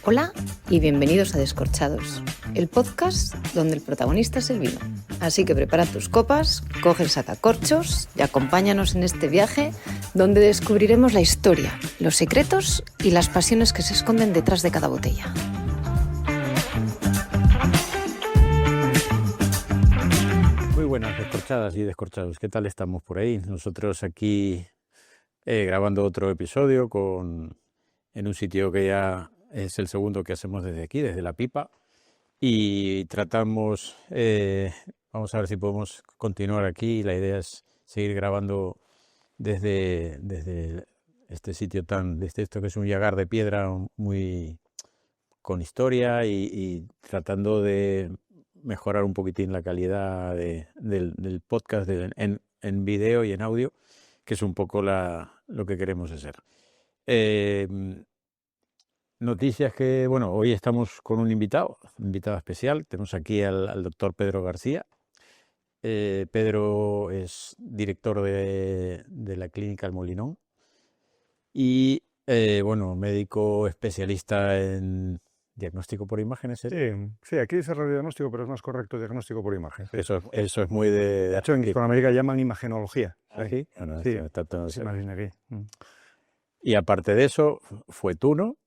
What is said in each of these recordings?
Hola y bienvenidos a Descorchados, el podcast donde el protagonista es el vino. Así que prepara tus copas, coge el sacacorchos y acompáñanos en este viaje donde descubriremos la historia, los secretos y las pasiones que se esconden detrás de cada botella. Muy buenas descorchadas y descorchados, ¿qué tal estamos por ahí? Nosotros aquí grabando otro episodio en un sitio que ya es el segundo que hacemos desde aquí, desde La Pipa, y tratamos, vamos a ver si podemos continuar aquí. La idea es seguir grabando desde este sitio desde esto que es un yagar de piedra muy con historia y tratando de mejorar un poquitín la calidad del podcast en vídeo y en audio, que es un poco lo que queremos hacer. Noticias que, bueno, hoy estamos con un invitado especial. Tenemos aquí al doctor Pedro García. Pedro es director de la Clínica El Molinón y, bueno, médico especialista en diagnóstico por imágenes. Sí, aquí dice radiodiagnóstico, pero es más correcto diagnóstico por imagen. Eso es muy De hecho, en Hispanoamérica llaman imagenología. ¿Sí? Bueno, sí, está todo aquí. Y aparte de eso, fue Tuno,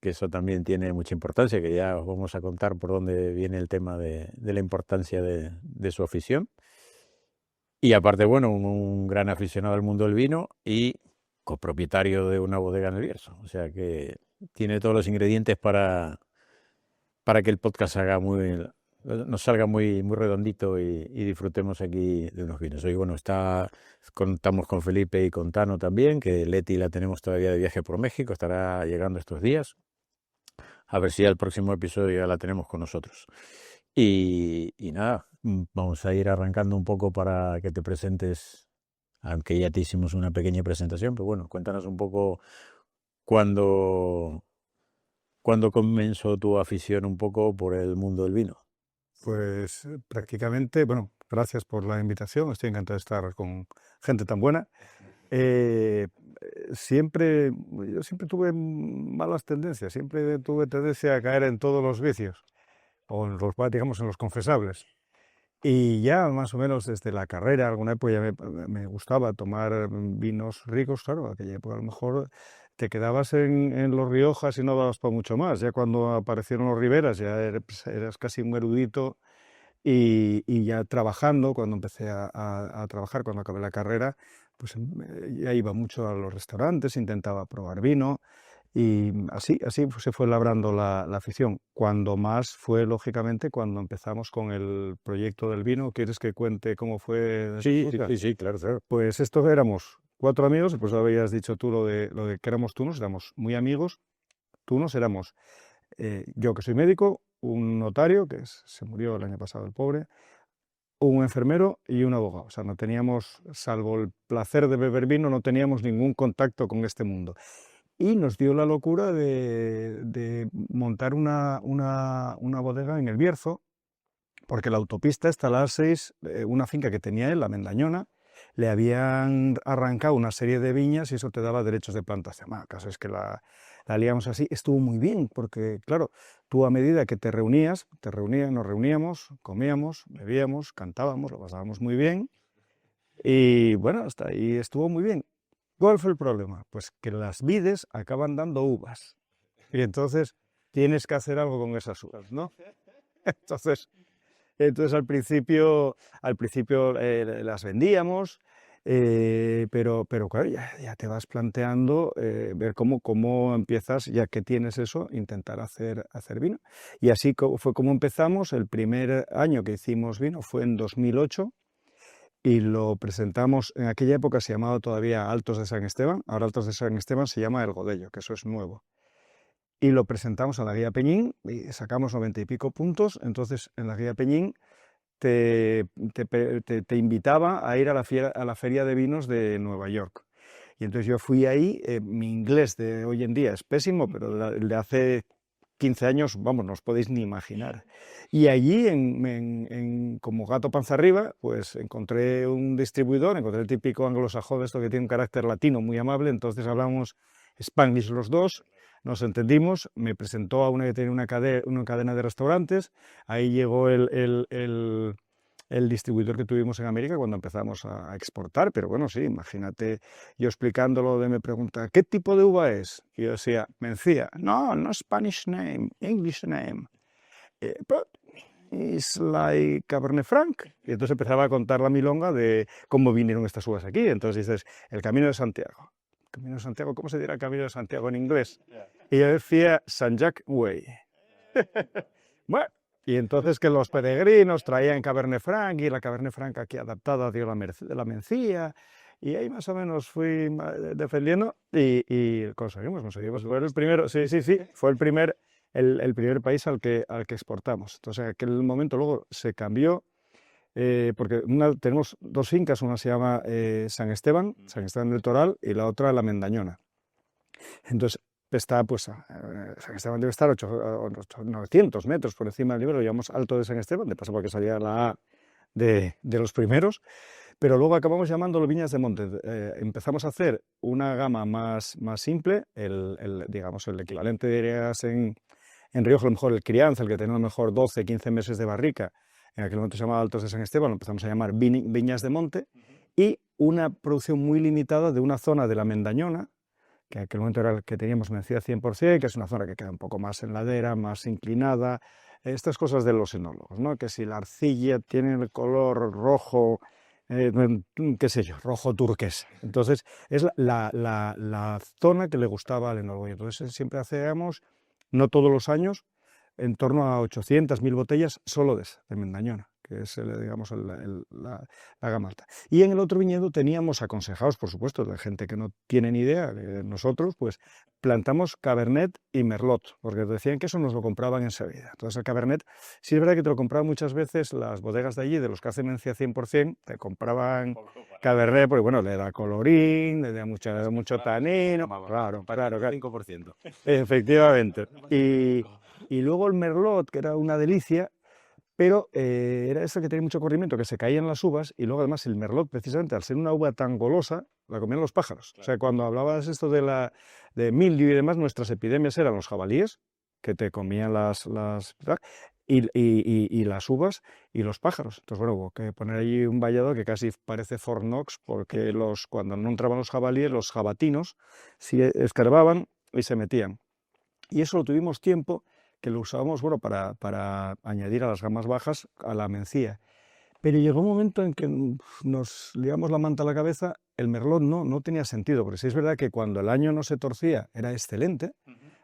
que eso también tiene mucha importancia, que ya os vamos a contar por dónde viene el tema de la importancia de su afición. Y aparte, bueno, un gran aficionado al mundo del vino y copropietario de una bodega en el Bierzo. O sea que tiene todos los ingredientes para que el podcast nos salga muy, muy redondito y disfrutemos aquí de unos vinos. Hoy, bueno, contamos con Felipe y con Tano también, que Leti la tenemos todavía de viaje por México, estará llegando estos días. A ver si al próximo episodio ya la tenemos con nosotros. Y nada, vamos a ir arrancando un poco para que te presentes, aunque ya te hicimos una pequeña presentación, pero bueno, cuéntanos un poco cuándo comenzó tu afición un poco por el mundo del vino. Pues prácticamente, bueno, gracias por la invitación, estoy encantado de estar con gente tan buena. Yo siempre tuve malas tendencias, siempre tuve tendencia a caer en todos los vicios, o en los confesables. Y ya más o menos desde la carrera, alguna época ya me gustaba tomar vinos ricos, claro, aquella época a lo mejor te quedabas en los Riojas y no dabas para mucho más. Ya cuando aparecieron los Riberas ya eras casi un erudito y ya trabajando, cuando empecé a trabajar, cuando acabé la carrera, pues ya iba mucho a los restaurantes, intentaba probar vino. Y así se fue labrando la afición. Cuando más fue, lógicamente, cuando empezamos con el proyecto del vino. ¿Quieres que cuente cómo fue? Sí, claro. Pues estos éramos 4 amigos, pues habías dicho tú lo de que éramos tunos, éramos muy amigos. Tunos éramos yo, que soy médico, un notario, se murió el año pasado el pobre, un enfermero y un abogado. O sea, no teníamos, salvo el placer de beber vino, no teníamos ningún contacto con este mundo. Y nos dio la locura de montar una bodega en el Bierzo, porque la autopista está a las 6, una finca que tenía él, la Mendañona, le habían arrancado una serie de viñas y eso te daba derechos de plantación. Bueno, el caso es que la liamos así. Estuvo muy bien, porque claro, tú a medida que nos reuníamos, comíamos, bebíamos, cantábamos, lo pasábamos muy bien. Y bueno, hasta ahí estuvo muy bien. ¿Cuál fue el problema? Pues que las vides acaban dando uvas y entonces tienes que hacer algo con esas uvas, ¿no? Entonces al principio las vendíamos, pero claro, ya te vas planteando ver cómo empiezas, ya que tienes eso, intentar hacer vino. Y así fue como empezamos. El primer año que hicimos vino fue en 2008. Y lo presentamos, en aquella época se llamaba todavía Altos de San Esteban, ahora Altos de San Esteban se llama El Godello, que eso es nuevo. Y lo presentamos a la Guía Peñín y sacamos 90 y pico puntos. Entonces en la Guía Peñín te invitaba a ir a la Feria de Vinos de Nueva York. Y entonces yo fui ahí, mi inglés de hoy en día es pésimo, pero el de hace 15 años, vamos, no os podéis ni imaginar. Y allí, como gato panza arriba, pues encontré un distribuidor, encontré el típico anglosajón, esto que tiene un carácter latino muy amable, entonces hablamos Spanglish los dos, nos entendimos, me presentó a una que tenía una cadena de restaurantes, ahí llegó el distribuidor que tuvimos en América cuando empezamos a exportar, pero bueno, sí, imagínate yo explicándolo, me pregunta, ¿qué tipo de uva es? Y yo decía, Mencía, no Spanish name, English name, but it's like Cabernet Franc. Y entonces empezaba a contar la milonga de cómo vinieron estas uvas aquí, entonces dices, el Camino de Santiago. Camino de Santiago, ¿cómo se dirá Camino de Santiago en inglés? Y yo decía San Jack Way. Bueno, y entonces que los peregrinos traían Cabernet Franc y la Cabernet Franc aquí adaptada dio la Mencía, y ahí más o menos fui defendiendo y conseguimos. Fue el primero, sí, fue el primer país al que exportamos. Entonces en aquel momento luego se cambió. Porque tenemos dos fincas, una se llama San Esteban del Toral, y la otra La Mendañona. Entonces está, pues, San Esteban debe estar 900 metros por encima del nivel, lo llamamos Alto de San Esteban, de paso porque salía la A de los primeros, pero luego acabamos llamándolo Viñas de Monte. Empezamos a hacer una gama más simple, digamos, el equivalente, dirías, en Rioja, a lo mejor el crianza, el que tenía a lo mejor 12, 15 meses de barrica. En aquel momento se llamaba Altos de San Esteban, lo empezamos a llamar Viñas de Monte, y una producción muy limitada de una zona de la Mendañona, que en aquel momento era el que teníamos Mencía 100%, que es una zona que queda un poco más en ladera, más inclinada, estas cosas de los enólogos, ¿no? Que si la arcilla tiene el color rojo, qué sé yo, rojo turquesa. Entonces es la zona que le gustaba al enólogo. Y entonces siempre hacíamos, no todos los años, en torno a 800, 1000 botellas solo de Mendañona, que es, digamos, la gama alta. Y en el otro viñedo teníamos, aconsejados, por supuesto, de gente que no tiene ni idea, nosotros, pues plantamos Cabernet y Merlot, porque decían que eso nos lo compraban enseguida. Entonces el Cabernet, sí es verdad que te lo compraban muchas veces las bodegas de allí, de los que hacen Mencía 100%, te compraban Cabernet, porque bueno, le da colorín, le da mucho tanino, claro, 5%. Efectivamente. Y luego el Merlot, que era una delicia, pero era eso que tenía mucho corrimiento, que se caían las uvas, y luego además el Merlot, precisamente al ser una uva tan golosa, la comían los pájaros. Claro. O sea, cuando hablabas esto de mildio y demás, nuestras epidemias eran los jabalíes, que te comían y las uvas y los pájaros. Entonces, bueno, hubo que poner allí un vallado que casi parece Fort Knox, porque cuando no entraban los jabalíes, los jabatinos sí escarbaban y se metían. Y eso lo tuvimos tiempo, que lo usábamos, bueno, para añadir a las gamas bajas a la Mencía. Pero llegó un momento en que nos liamos la manta a la cabeza, el Merlot no tenía sentido, porque sí es verdad que cuando el año no se torcía era excelente,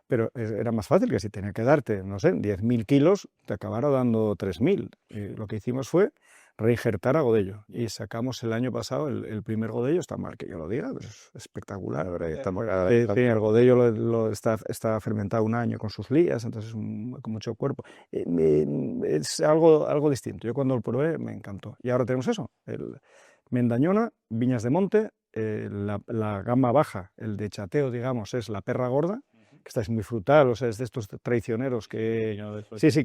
pero era más fácil que si tenía que darte, no sé, 10.000 kilos, te acabara dando 3.000. Y lo que hicimos fue reinjertar a Godello, y sacamos el año pasado el primer Godello. Está mal que yo lo diga, pero es espectacular. El Godello está fermentado un año con sus lías, entonces con mucho cuerpo. Es algo distinto. Yo cuando lo probé me encantó. Y ahora tenemos eso, el Mendañona, Viñas de Monte, la gama baja, el de chateo, digamos, es la Perra Gorda, que esta es muy frutal, o sea, es de estos traicioneros que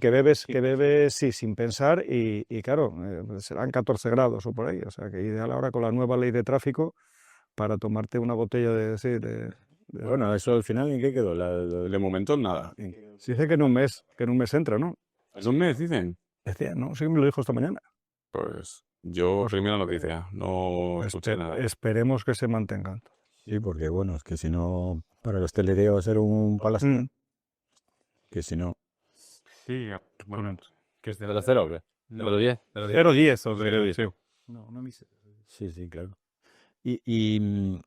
bebes sin pensar, y claro, serán 14 grados o por ahí, o sea, que ideal ahora con la nueva ley de tráfico para tomarte una botella de Bueno, eso al final, ¿en qué quedó? De momento nada. Se dice que en un mes entra, ¿no? ¿En un mes dicen? Decía, ¿no? Sí, me lo dijo esta mañana. Pues yo recibí la noticia, no escuché nada. Esperemos que se mantengan. Sí, porque bueno, es que si no, para el hostelería va a ser un palacio. Que si no... Sí, bueno, ¿qué es de los 0 o qué? ¿De los 10? 0,10 o 0,10. Sí. No me hice. Sí, claro. Y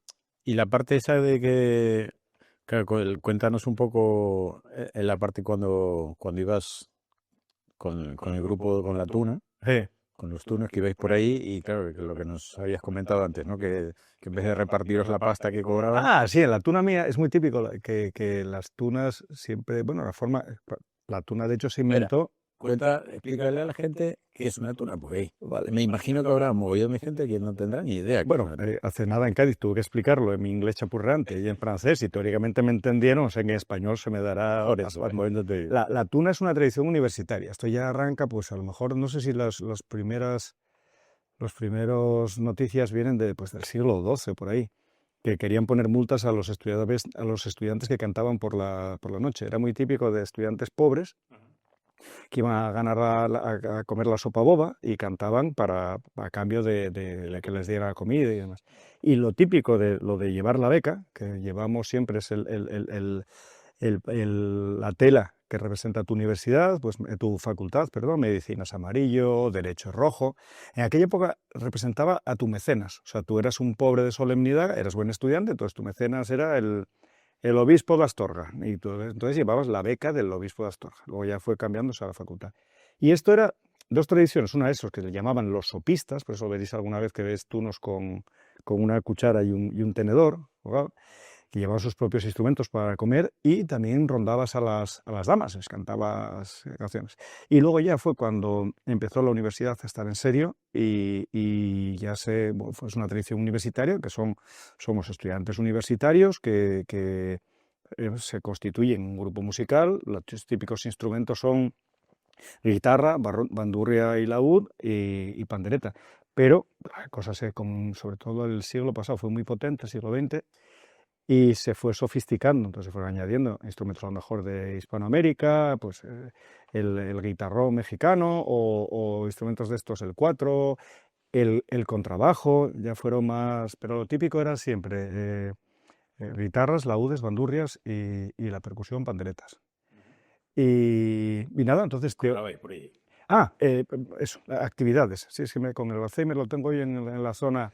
la parte esa de que... Claro, cuéntanos un poco en la parte cuando ibas con el grupo, con la tuna. Con los tunos que ibais por ahí, y claro, que lo que nos habías comentado antes, ¿no? Que en vez de repartiros la pasta que cobraban... Ah, sí, en la tuna mía es muy típico que las tunas siempre, bueno, la tuna de hecho se inventó explícale a la gente qué es una tuna, porque vale, me imagino que habrá un mogollón de gente que no tendrá ni idea. Bueno, hace nada en Cádiz tuve que explicarlo en mi inglés chapurrante y en francés, y teóricamente me entendieron, o sea, en español se me dará horas. La tuna es una tradición universitaria. Esto ya arranca, pues a lo mejor, no sé si los primeros noticias vienen pues, del siglo XII, por ahí, que querían poner multas a los estudiantes que cantaban por la noche. Era muy típico de estudiantes pobres que iban a ganar a comer la sopa boba y cantaban a cambio de que les diera comida y demás. Y lo típico de lo de llevar la beca, que llevamos siempre, es la tela que representa tu universidad, pues tu facultad, perdón, medicina es amarillo, derecho es rojo. En aquella época representaba a tu mecenas, o sea, tú eras un pobre de solemnidad, eras buen estudiante, entonces tu mecenas era el obispo de Astorga, y tú, entonces llevabas la beca del obispo de Astorga, luego ya fue cambiándose a la facultad. Y esto era dos tradiciones, una de esos que le llamaban los sopistas, por eso veréis alguna vez que ves tunos con una cuchara y un tenedor, ¿verdad?, que llevaban sus propios instrumentos para comer, y también rondabas a las damas, les cantabas canciones. Y luego ya fue cuando empezó la universidad a estar en serio, y ya fue una tradición universitaria, que somos estudiantes universitarios que se constituyen un grupo musical. Los típicos instrumentos son guitarra, bandurria y laúd y pandereta. Pero la cosa sobre todo el siglo pasado fue muy potente, el siglo XX, y se fue sofisticando, entonces se fueron añadiendo instrumentos a lo mejor de Hispanoamérica, pues el guitarrón mexicano o instrumentos de estos, el cuatro, el contrabajo, ya fueron más, pero lo típico era siempre guitarras, laúdes, bandurrias y la percusión, panderetas. Y nada, entonces... eso, actividades. Sí, es que con el Alzheimer lo tengo hoy en la zona.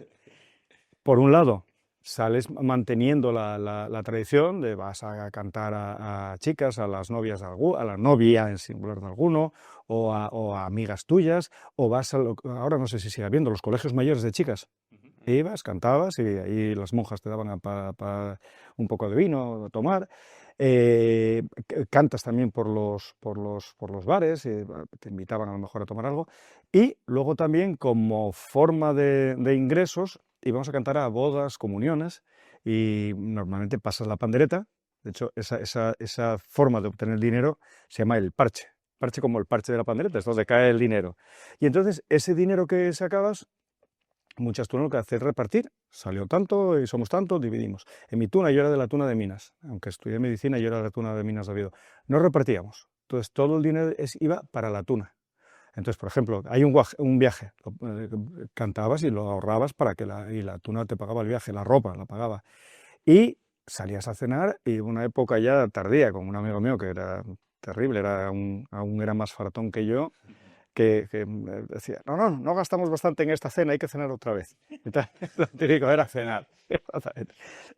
Por un lado, sales manteniendo la tradición de vas a cantar a chicas, a las novias, a la novia en singular de alguno, o a amigas tuyas, o vas ahora no sé si sigue habiendo, los colegios mayores de chicas. Ibas, cantabas, y ahí las monjas te daban un poco de vino a tomar. Cantas también por los bares, te invitaban a lo mejor a tomar algo. Y luego también, como forma de ingresos, íbamos a cantar a bodas, comuniones, y normalmente pasas la pandereta. De hecho, esa forma de obtener dinero se llama el parche. Parche como el parche de la pandereta, es donde cae el dinero. Y entonces, ese dinero que sacabas, muchas tunas lo que hacen es repartir. Salió tanto y somos tanto, dividimos. En mi tuna, yo era de la tuna de Minas. Aunque estudié medicina, yo era de la tuna de Minas de Oviedo. No repartíamos. Entonces, todo el dinero iba para la tuna. Entonces, por ejemplo, hay un viaje, cantabas y lo ahorrabas para que la tuna te pagaba el viaje, la ropa la pagaba. Y salías a cenar, y una época ya tardía, con un amigo mío que era terrible, aún era más faratón que yo, que decía, no gastamos bastante en esta cena, hay que cenar otra vez. Entonces, lo típico era cenar.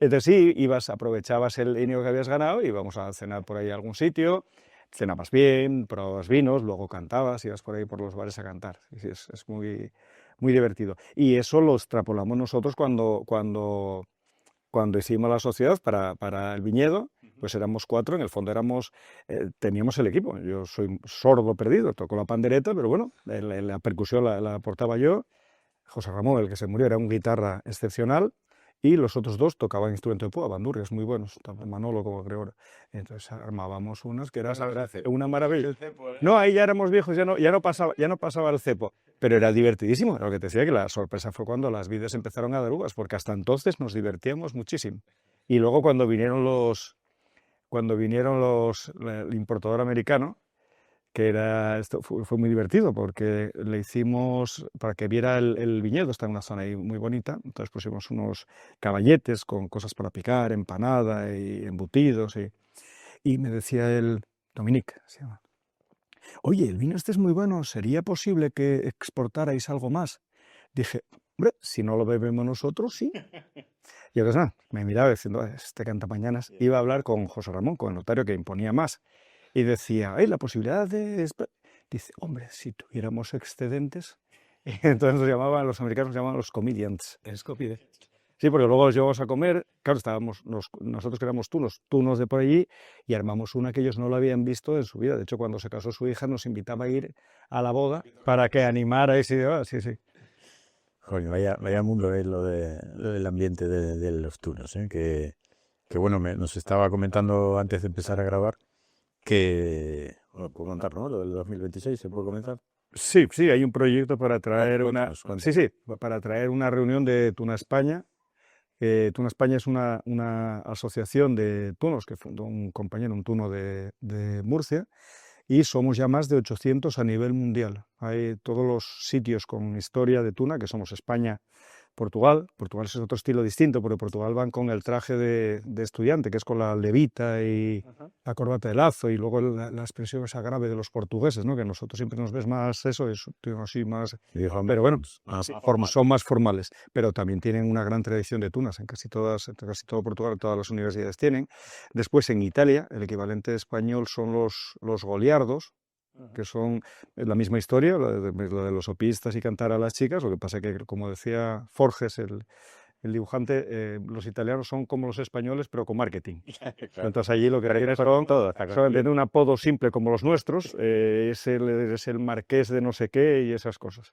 Entonces sí, aprovechabas el dinero que habías ganado y íbamos a cenar por ahí a algún sitio, cenabas bien, probabas vinos, luego cantabas, ibas por ahí por los bares a cantar. Sí, es muy, muy divertido. Y eso lo extrapolamos nosotros cuando hicimos la sociedad para el viñedo, pues éramos 4, en el fondo teníamos el equipo. Yo soy sordo perdido, toco la pandereta, pero bueno, la percusión la aportaba yo. José Ramón, el que se murió, era un guitarra excepcional, y los otros 2 tocaban instrumento de púa, bandurrias muy buenos, tanto Manolo como Gregorio. Entonces armábamos unas que era una maravilla. No, ahí ya éramos viejos, ya no pasaba el cepo, pero era divertidísimo. Lo que te decía, que la sorpresa fue cuando las vides empezaron a dar uvas, porque hasta entonces nos divertíamos muchísimo. Y luego cuando vinieron el importador americano, que esto fue muy divertido, porque le hicimos, para que viera el viñedo, está en una zona ahí muy bonita, entonces pusimos unos caballetes con cosas para picar, empanada y embutidos, y me decía Dominique, se llama, oye, el vino este es muy bueno, ¿sería posible que exportarais algo más? Dije, hombre, si no lo bebemos nosotros, sí. Y entonces nada, me miraba diciendo, este cantamañanas, iba a hablar con José Ramón, con el notario que imponía más. Y decía, la posibilidad de... Dice, hombre, si tuviéramos excedentes... Y entonces los americanos nos llamaban los comedians. Sí, Sí, porque luego los llevamos a comer, claro, nosotros que éramos tunos de por allí, y armamos una que ellos no lo habían visto en su vida. De hecho, cuando se casó su hija, nos invitaba a ir a la boda para que animara ese día. Sí, sí. Coño, vaya mundo es lo del ambiente de los tunos, ¿eh? Que bueno, nos estaba comentando antes de empezar a grabar que, bueno, puedo contar, ¿no? Lo del 2026, ¿se puede comentar? Sí, sí, hay un proyecto para traer Cuéntanos. sí, sí, para traer una reunión de Tuna España. Tuna España es una asociación de tunos que fundó un compañero, un tuno de Murcia, y somos ya más de 800 a nivel mundial. Hay todos los sitios con historia de tuna, que somos España, Portugal. Portugal es otro estilo distinto, porque Portugal van con el traje de estudiante, que es con la levita y la corbata de lazo, y luego la expresión esa grave de los portugueses, ¿no? Que nosotros siempre nos ves más eso, es así más... Pero bueno, sí, son más formales, pero también tienen una gran tradición de tunas, en casi todo Portugal, todas las universidades tienen. Después en Italia, el equivalente español son los goliardos, que son la misma historia, lo de los opistas y cantar a las chicas. Lo que pasa que, como decía Forges, el dibujante, los italianos son como los españoles, pero con marketing. Claro. Entonces allí lo que tienen tienen un apodo simple como los nuestros, es el marqués de no sé qué y esas cosas.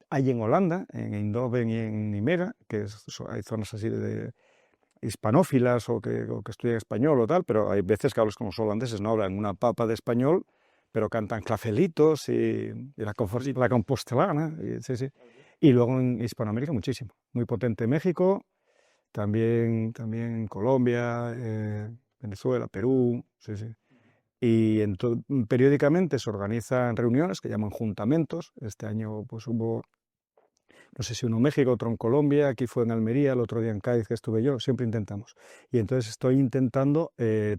Hay en Holanda, en Eindhoven y en Nimega, hay zonas así de hispanófilas o que estudian español o tal, pero hay veces que hablas con los holandeses, no hablan una papa de español, pero cantan clafelitos y la compostelana. Sí, sí. Y luego en Hispanoamérica muchísimo. Muy potente México, también Colombia, Venezuela, Perú. Sí, sí. Y periódicamente se organizan reuniones que llaman juntamentos. Este año pues hubo, no sé si uno en México, otro en Colombia, aquí fue en Almería, el otro día en Cádiz que estuve yo, siempre intentamos. Y entonces estoy intentando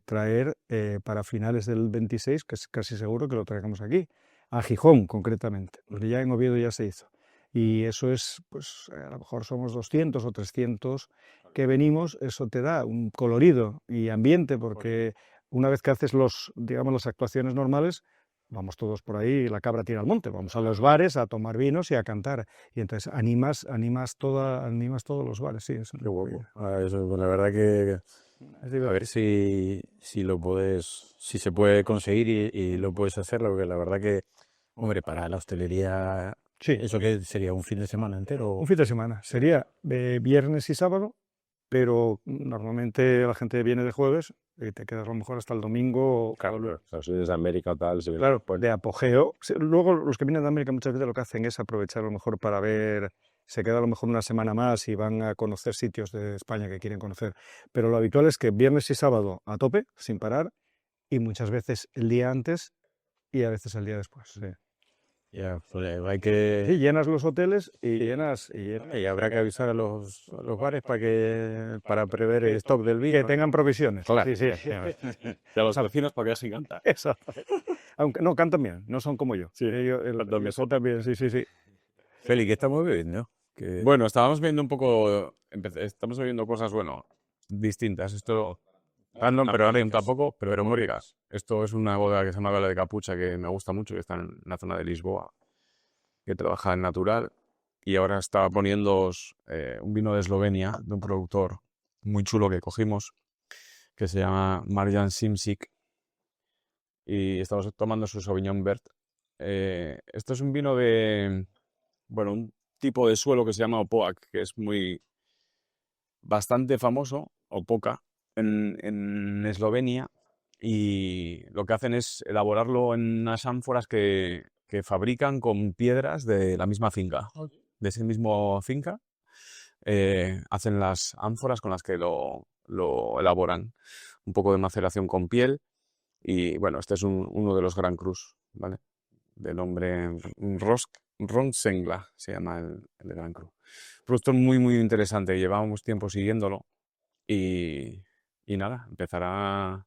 traer para finales del 26, que es casi seguro que lo traigamos aquí, a Gijón concretamente, porque ya en Oviedo ya se hizo. Y eso es, pues a lo mejor somos 200 o 300 que venimos, eso te da un colorido y ambiente, porque una vez que haces digamos, las actuaciones normales, vamos todos por ahí, la cabra tira al monte, vamos a los bares a tomar vinos y a cantar. Y entonces animas todos los bares, sí. Eso Qué guapo. Eso, la verdad que a ver si se puede conseguir y lo puedes hacer, porque la verdad que, hombre, para la hostelería, sí. ¿Eso qué sería? ¿Un fin de semana entero? Un fin de semana. Sería viernes y sábado, pero normalmente la gente viene de jueves y te quedas a lo mejor hasta el domingo. Claro, o sea, si desde América o tal. Claro, pues de apogeo. Luego los que vienen de América muchas veces lo que hacen es aprovechar a lo mejor para ver, se queda a lo mejor una semana más y van a conocer sitios de España que quieren conocer. Pero lo habitual es que viernes y sábado a tope, sin parar, y muchas veces el día antes y a veces el día después. Sí. Ya, pues hay que... Sí, llenas los hoteles y habrá que avisar a los bares para prever el stock del vino. Que tengan provisiones. Claro. Sí, Y a los vecinos para que se canta. Eso. Aunque no, cantan bien, no son como yo. Sí, ellos también, sí. Feli, ¿qué estamos bebiendo? Bueno, estábamos viendo un poco, estamos viendo cosas, distintas. Esto, random, pero ahora tampoco, pero muy ricas. Esto es una bodega que se llama Vela de Capucha, que me gusta mucho, que está en la zona de Lisboa, que trabaja en natural. Y ahora está poniendo un vino de Eslovenia, de un productor muy chulo que cogimos, que se llama Marjan Simsik. Y estamos tomando su Sauvignon Vert. Esto es un vino de, un tipo de suelo que se llama Opoac, que es bastante famoso, Opoka, en Eslovenia, y lo que hacen es elaborarlo en unas ánforas que fabrican con piedras de la misma finca, de ese mismo finca. Hacen las ánforas con las que lo elaboran, un poco de maceración con piel. Y bueno, este es uno de los Gran Crus, ¿vale? De nombre Ronsengla, se llama el Gran Cru. Producto muy, muy interesante. Llevábamos tiempo siguiéndolo y nada, estará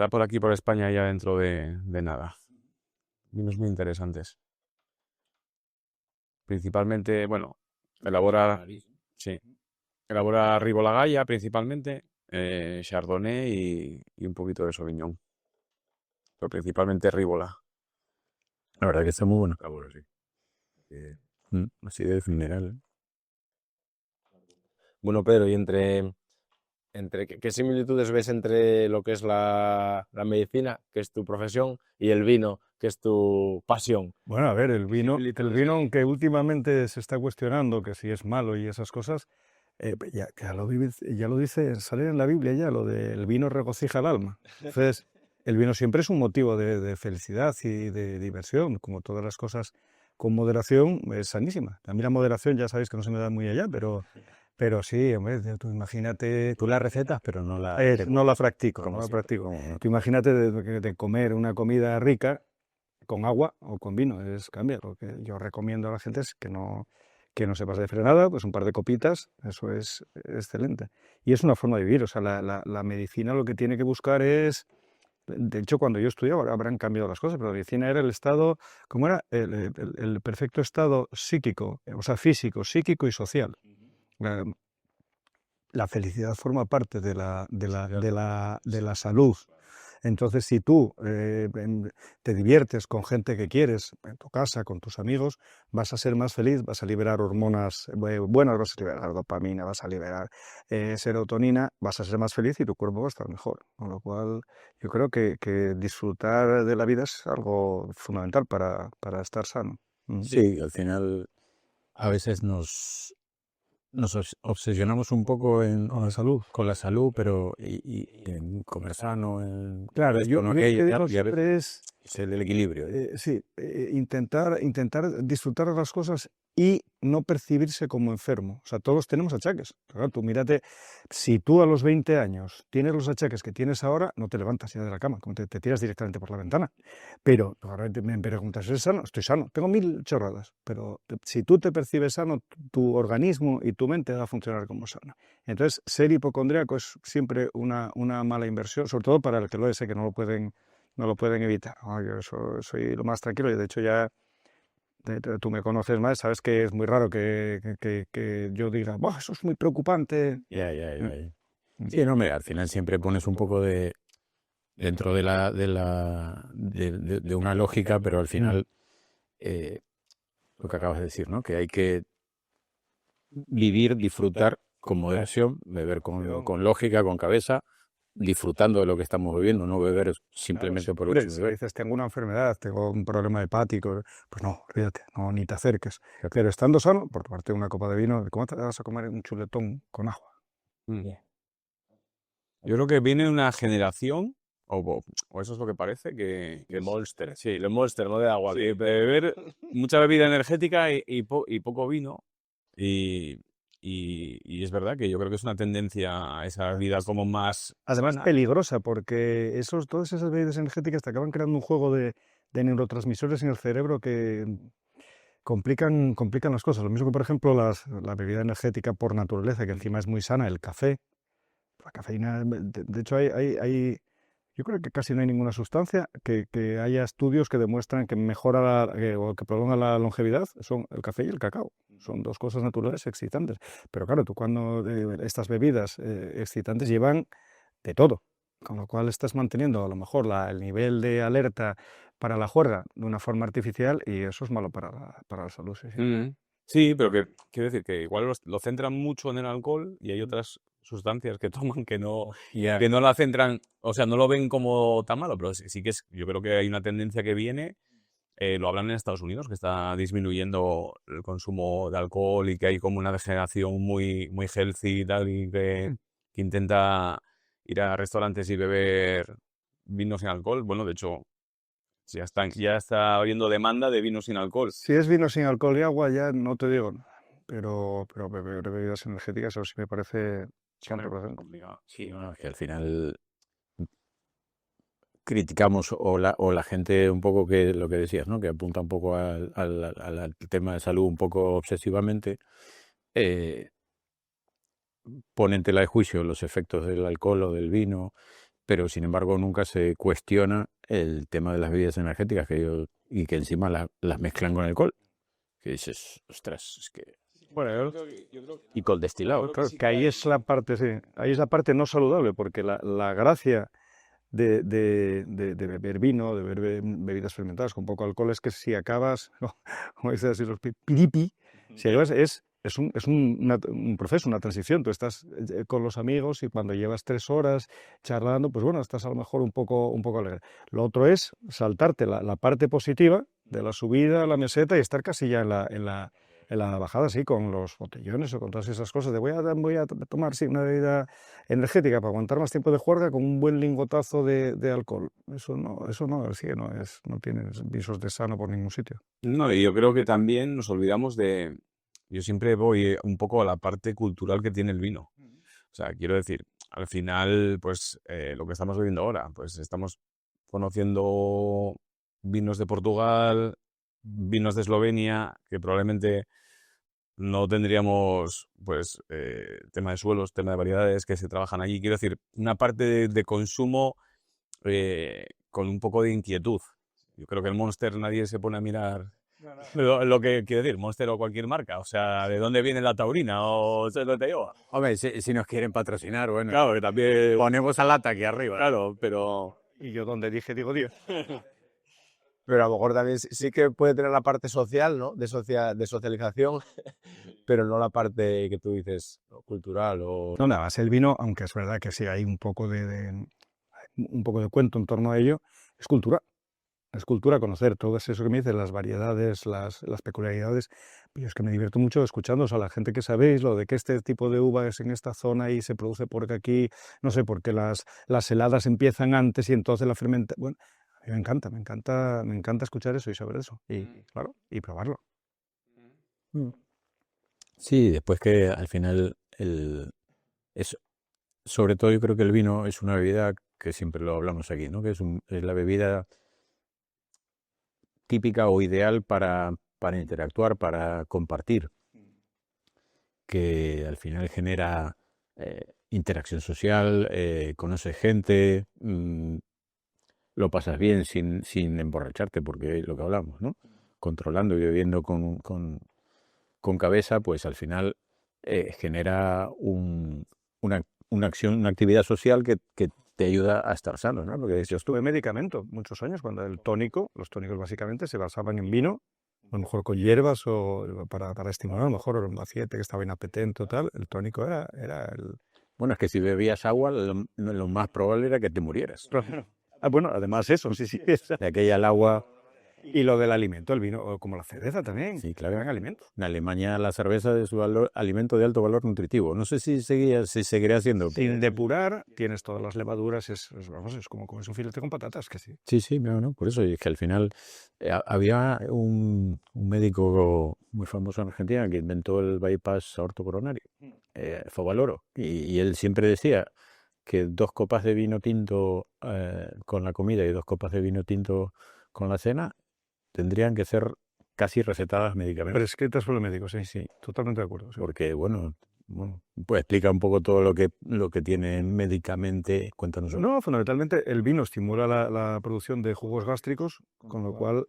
por aquí, por España, ya dentro de nada. Vinos muy interesantes. Principalmente, elabora Ribola Gaya principalmente, Chardonnay y un poquito de Sauvignon. Pero principalmente Ribola. La verdad que está muy bueno. Está bueno, sí. Así de mineral. Bueno, Pedro, y ¿qué similitudes ves entre lo que es la medicina, que es tu profesión, y el vino, que es tu pasión? Bueno, a ver, el ¿Qué vino, similitudes hay? aunque últimamente se está cuestionando que si es malo y esas cosas, ya lo dice, sale en la Biblia ya, lo del vino regocija el alma. Entonces, el vino siempre es un motivo de felicidad y de diversión, como todas las cosas con moderación, es sanísima. A mí la moderación ya sabéis que no se me da muy allá, pero sí, hombre, tú imagínate, Tú la recetas, pero no la... no la practico, como no la siempre, practico. como- Tú imagínate de comer una comida rica con agua o con vino, es cambia. Lo que yo recomiendo a la gente es que no se pase de frenada, pues un par de copitas, eso es excelente. Y es una forma de vivir, o sea, la medicina lo que tiene que buscar es, de hecho, cuando yo estudiaba, ahora habrán cambiado las cosas, pero la medicina era el estado, ¿cómo era? El perfecto estado psíquico, o sea, físico, psíquico y social. La, la felicidad forma parte de la salud. Entonces, si tú te diviertes con gente que quieres, en tu casa, con tus amigos, vas a ser más feliz, vas a liberar hormonas buenas, vas a liberar dopamina, vas a liberar serotonina, vas a ser más feliz y tu cuerpo va a estar mejor. Con lo cual, yo creo que disfrutar de la vida es algo fundamental para estar sano. Sí, al final a veces nos obsesionamos un poco Con la salud. con la salud, pero y en comer sano, en Claro, esto, no yo lo aquello, que y digo tal, y a veces siempre es es el equilibrio. sí, intentar disfrutar de las cosas y no percibirse como enfermo. O sea, todos tenemos achaques. Claro, tú mírate, si tú a los 20 años tienes los achaques que tienes ahora, no te levantas ya de la cama, como te tiras directamente por la ventana. Pero ahora me preguntas, ¿eres sano? Estoy sano, tengo 1000 chorradas, pero si tú te percibes sano, tu organismo y tu mente va a funcionar como sano. Entonces, ser hipocondríaco es siempre una mala inversión, sobre todo para el que lo es, que no lo pueden evitar. ¿No? Yo soy lo más tranquilo y de hecho ya tú me conoces más, sabes que es muy raro que yo diga, "Buah, eso es muy preocupante". Ya, ya, Mm, ya, ya. mm. Sí, no, hombre, al final siempre pones un poco dentro de una lógica, pero al final eh, lo que acabas de decir, ¿no? Que hay que vivir, disfrutar con moderación, beber con lógica, con cabeza, disfrutando de lo que estamos bebiendo, no beber Claro, simplemente por hombre, hecho de si beber. dices tengo una enfermedad, tengo un problema hepático, pues no, olvídate, no, ni te acerques. Claro. Pero estando sano, por tomarte una copa de vino, ¿cómo te vas a comer un chuletón con agua? Mm. Yo creo que viene una generación, o eso es lo que parece, De Monster. sí, el Monster, no de agua, de beber mucha bebida energética y poco vino. Y, y es verdad que yo creo que es una tendencia a esa vida como más Además, sana. peligrosa, porque todas esas bebidas energéticas te acaban creando un juego de neurotransmisores en el cerebro que complican las cosas. Lo mismo que, por ejemplo, la bebida energética por naturaleza, que encima es muy sana, el café. La cafeína, de hecho, yo creo que casi no hay ninguna sustancia que haya estudios que demuestran que mejora o que prolonga la longevidad, son el café y el cacao. Son dos cosas naturales excitantes. Pero claro, tú cuando estas bebidas excitantes llevan de todo, con lo cual estás manteniendo a lo mejor el nivel de alerta para la juerga de una forma artificial y eso es malo para la salud. Sí, sí. Mm. Sí, pero que quiero decir que igual lo centran mucho en el alcohol y hay otras sustancias que toman Ya, que no la centran, o sea, no lo ven como tan malo, pero sí que yo creo que hay una tendencia que viene, lo hablan en Estados Unidos, que está disminuyendo el consumo de alcohol y que hay como una degeneración muy, muy healthy y tal, y que intenta ir a restaurantes y beber vino sin alcohol. Bueno, de hecho, ya está habiendo demanda de vino sin alcohol. Si es vino sin alcohol y agua, ya no te digo nada. Pero beber bebidas energéticas, eso sí me parece contraproducente. complicado. Sí, bueno, es que al final criticamos o la gente un poco que lo que decías, ¿no? Que apunta un poco al tema de salud un poco obsesivamente, eh, pone en tela de juicio los efectos del alcohol o del vino, pero sin embargo nunca se cuestiona el tema de las bebidas energéticas y que encima las mezclan con alcohol. Que dices, ostras, es que... Bueno, Y con destilado. claro, que ahí es la parte, sí, ahí es la parte no saludable, porque la gracia de beber vino, de beber bebidas fermentadas con poco alcohol es que si acabas, como dicen así los piripi, si acabas es un proceso, una transición. Tú estás con los amigos y cuando llevas 3 horas charlando, pues bueno, estás a lo mejor un poco alegre. Lo otro es saltarte la parte positiva de la subida a la meseta y estar casi ya en la bajada, sí, con los botellones o con todas esas cosas de voy a tomar, sí, una bebida energética para aguantar más tiempo de juerga con un buen lingotazo de alcohol. Eso no, sí, no tiene visos de sano por ningún sitio. No, y yo creo que también nos olvidamos de... Yo siempre voy un poco a la parte cultural que tiene el vino. O sea, quiero decir, al final, pues lo que estamos viviendo ahora, pues estamos conociendo vinos de Portugal, vinos de Eslovenia, que probablemente no tendríamos, pues, tema de suelos, tema de variedades que se trabajan allí. Quiero decir, una parte de consumo con un poco de inquietud. Yo creo que el Monster nadie se pone a mirar lo que quiero decir, Monster o cualquier marca. O sea, ¿de dónde viene la taurina? O ¿sabes dónde te lleva? Hombre, si nos quieren patrocinar, bueno, Claro, que también... ponemos a lata aquí arriba. Claro, pero... Y yo donde dije, digo Dios. Pero a lo mejor también sí que puede tener la parte social, ¿no? De socialización, pero no la parte que tú dices, ¿no? Cultural o... No, nada más el vino, aunque es verdad que sí hay un poco de cuento en torno a ello, es cultura. Es cultura conocer todo eso que me dices, las variedades, las peculiaridades. Yo es que me divierto mucho escuchándoos a la gente que sabéis lo de que este tipo de uva es en esta zona y se produce porque aquí, no sé, porque las heladas empiezan antes y entonces la fermenta. Bueno, a mí me encanta escuchar eso y saber eso. Y claro, y probarlo. Sí, después que al final sobre todo yo creo que el vino es una bebida que siempre lo hablamos aquí, ¿no? Que es la bebida típica o ideal para interactuar, para compartir, que al final genera interacción social, conoces gente, lo pasas bien sin emborracharte, porque es lo que hablamos, ¿no? Controlando y bebiendo con cabeza, pues al final genera una acción, una actividad social que te ayuda a estar sano, ¿no? Porque Yo estuve medicamento muchos años cuando los tónicos básicamente se basaban en vino, a lo mejor con hierbas o para estimular, a lo mejor un paciente que estaba inapetente o tal, el tónico era el... bueno, es que si bebías agua, lo más probable era que te murieras. bueno, además eso, sí. De aquella el agua. Y lo del alimento, el vino, o como la cerveza también. Sí, claro. Eran alimentos. En Alemania la cerveza es un alimento de alto valor nutritivo. No sé si seguirá siendo. Sin depurar, tienes todas las levaduras, vamos, es como comes un filete con patatas, que sí. Sí, no, por eso es que al final había un médico muy famoso en Argentina que inventó el bypass aortocoronario, Favaloro, y él siempre decía que 2 copas de vino tinto con la comida y 2 copas de vino tinto con la cena tendrían que ser casi recetadas médicamente. Prescritas por el médico, sí, totalmente de acuerdo. Sí. Porque, bueno, pues explica un poco todo lo que tiene médicamente. Cuéntanos. No, fundamentalmente el vino estimula la producción de jugos gástricos, con lo cual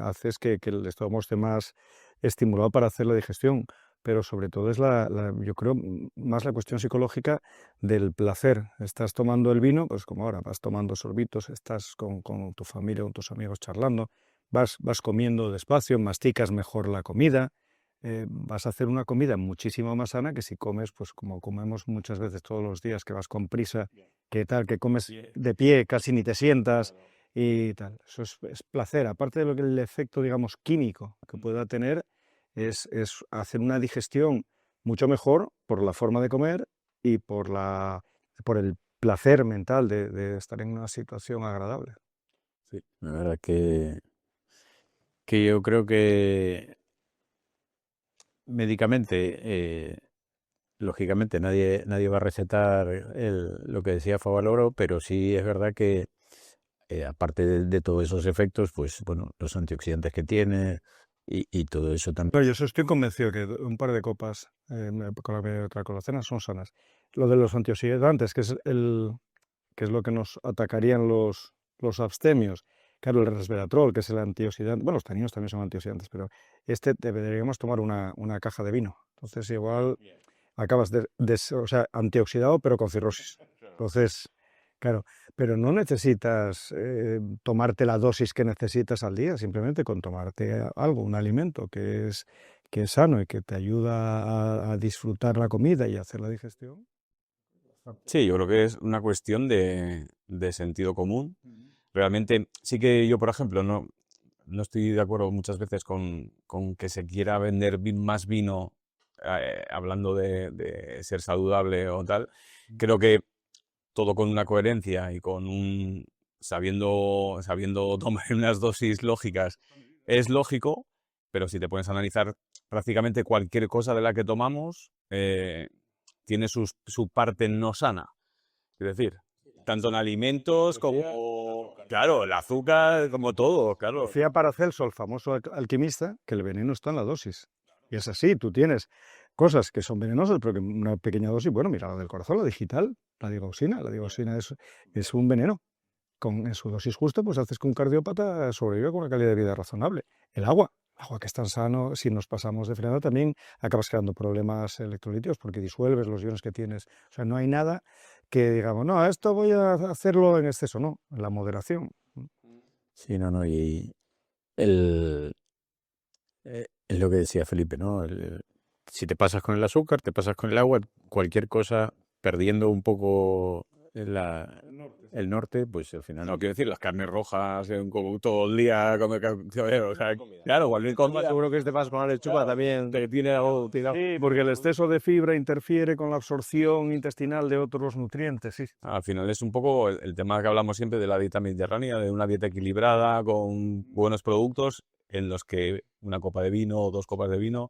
haces que el estómago esté más estimulado para hacer la digestión. Pero sobre todo es yo creo, más la cuestión psicológica del placer. Estás tomando el vino, pues como ahora, vas tomando sorbitos, estás con tu familia, con tus amigos charlando, vas comiendo despacio, masticas mejor la comida, vas a hacer una comida muchísimo más sana que si comes, pues como comemos muchas veces todos los días, que vas con prisa, que tal, que comes de pie, casi ni te sientas y tal. Eso es placer, aparte de lo que el efecto, digamos, químico que pueda tener, es hacer una digestión mucho mejor por la forma de comer y por el placer mental de estar en una situación agradable. Sí, la verdad que yo creo que médicamente, lógicamente nadie va a recetar lo que decía Favaloro, pero sí es verdad que aparte de todos esos efectos, pues bueno, los antioxidantes que tiene y todo eso también. Pero yo estoy convencido que un par de copas con la cena son sanas. Lo de los antioxidantes, que es lo que nos atacarían los abstemios. Claro, el resveratrol, que es el antioxidante. Bueno, los taninos también son antioxidantes, pero deberíamos tomar una caja de vino. Entonces, igual acabas o sea, antioxidado, pero con cirrosis. Entonces, claro, pero no necesitas tomarte la dosis que necesitas al día, simplemente con tomarte algo, un alimento que que es sano y que te ayuda a disfrutar la comida y a hacer la digestión. Sí, yo creo que es una cuestión de sentido común. Realmente, sí que yo, por ejemplo, no estoy de acuerdo muchas veces con que se quiera vender más vino hablando de ser saludable o tal. Creo que todo con una coherencia y sabiendo tomar unas dosis lógicas es lógico, pero si te pones a analizar prácticamente cualquier cosa de la que tomamos, tiene su parte no sana. Es decir, tanto en alimentos como, claro, el azúcar, como todo, claro. Decía Paracelso, el famoso alquimista, que el veneno está en la dosis. Y es así, tú tienes cosas que son venenosas, pero que una pequeña dosis, bueno, mira, la del corazón, la digital, la digoxina es un veneno. En su dosis justa, pues haces que un cardiópata sobreviva con una calidad de vida razonable. El agua que es tan sano, si nos pasamos de frenada, también acabas creando problemas electrolíticos porque disuelves los iones que tienes. O sea, no hay nada que digamos, no, esto voy a hacerlo en exceso, no, en la moderación. Sí, no, y es lo que decía Felipe, ¿no? Si te pasas con el azúcar, te pasas con el agua, cualquier cosa, perdiendo un poco el norte, pues al final... No, quiero decir, las carnes rojas, todo el día, o sea, claro, cualquier comida Seguro que te pasas con la lechuga también. que tiene algo tirado. Sí, porque el exceso de fibra interfiere con la absorción intestinal de otros nutrientes, sí. Al final es un poco el tema que hablamos siempre de la dieta mediterránea, de una dieta equilibrada, con buenos productos, en los que una copa de vino o 2 copas de vino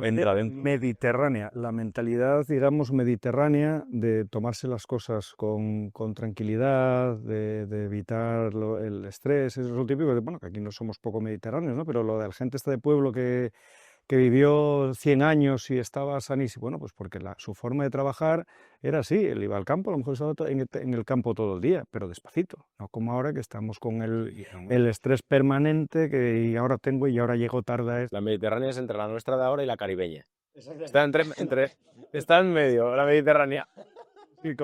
entra dentro. Mediterránea, la mentalidad, digamos, mediterránea de tomarse las cosas con tranquilidad, de evitar el estrés, eso es lo típico, bueno, que aquí no somos poco mediterráneos, ¿no? Pero lo de la gente esta de pueblo que vivió 100 años y estaba sanísimo, bueno, pues porque su forma de trabajar era así, él iba al campo, a lo mejor estaba en el campo todo el día, pero despacito, no como ahora que estamos con el estrés permanente y ahora tengo y ahora llego tarde a esto. La Mediterránea es entre la nuestra de ahora y la caribeña. Está está en medio, la Mediterránea. Y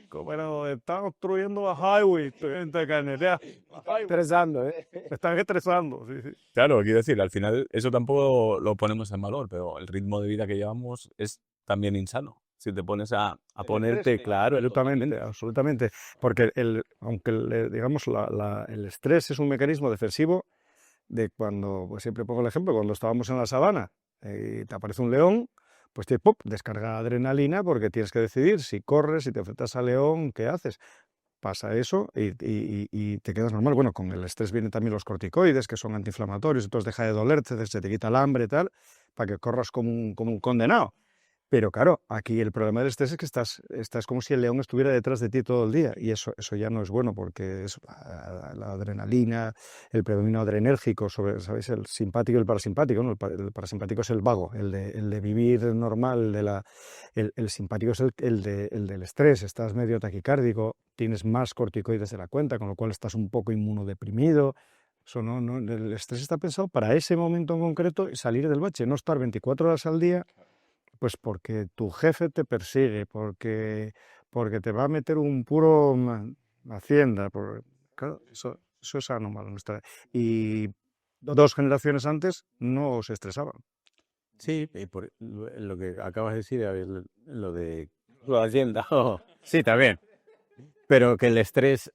como están obstruyendo a highway, gente canelea, Interesando, ¿eh? me están estresando, sí, sí. Claro, quiero decir, al final eso tampoco lo ponemos en valor, pero el ritmo de vida que llevamos es también insano. Si te pones a ponerte, claro, Absolutamente, porque aunque digamos el estrés es un mecanismo defensivo de cuando, pues siempre pongo el ejemplo, cuando estábamos en la sabana y te aparece un león, pues te descarga adrenalina porque tienes que decidir si corres, si te enfrentas al león, ¿qué haces? Pasa eso y te quedas normal. Bueno, con el estrés vienen también los corticoides, que son antiinflamatorios, entonces deja de dolerte, se te quita el hambre y tal, para que corras como un condenado. Pero claro, aquí el problema del estrés es que estás como si el león estuviera detrás de ti todo el día y eso ya no es bueno porque es la adrenalina, el predominio adrenérgico sobre, ¿sabéis? El simpático y el parasimpático, ¿no? El parasimpático es el vago, el de vivir normal, el simpático es el del estrés, estás medio taquicárdico, tienes más corticoides de la cuenta, con lo cual estás un poco inmunodeprimido. Eso no, el estrés está pensado para ese momento en concreto y salir del bache, no estar 24 horas al día. Pues porque tu jefe te persigue, porque te va a meter un puro Hacienda. Claro, eso es anómalo. Y 2 generaciones antes no se estresaban. Sí, por lo que acabas de decir, a ver, lo de... La Hacienda. Sí, también. Pero que el estrés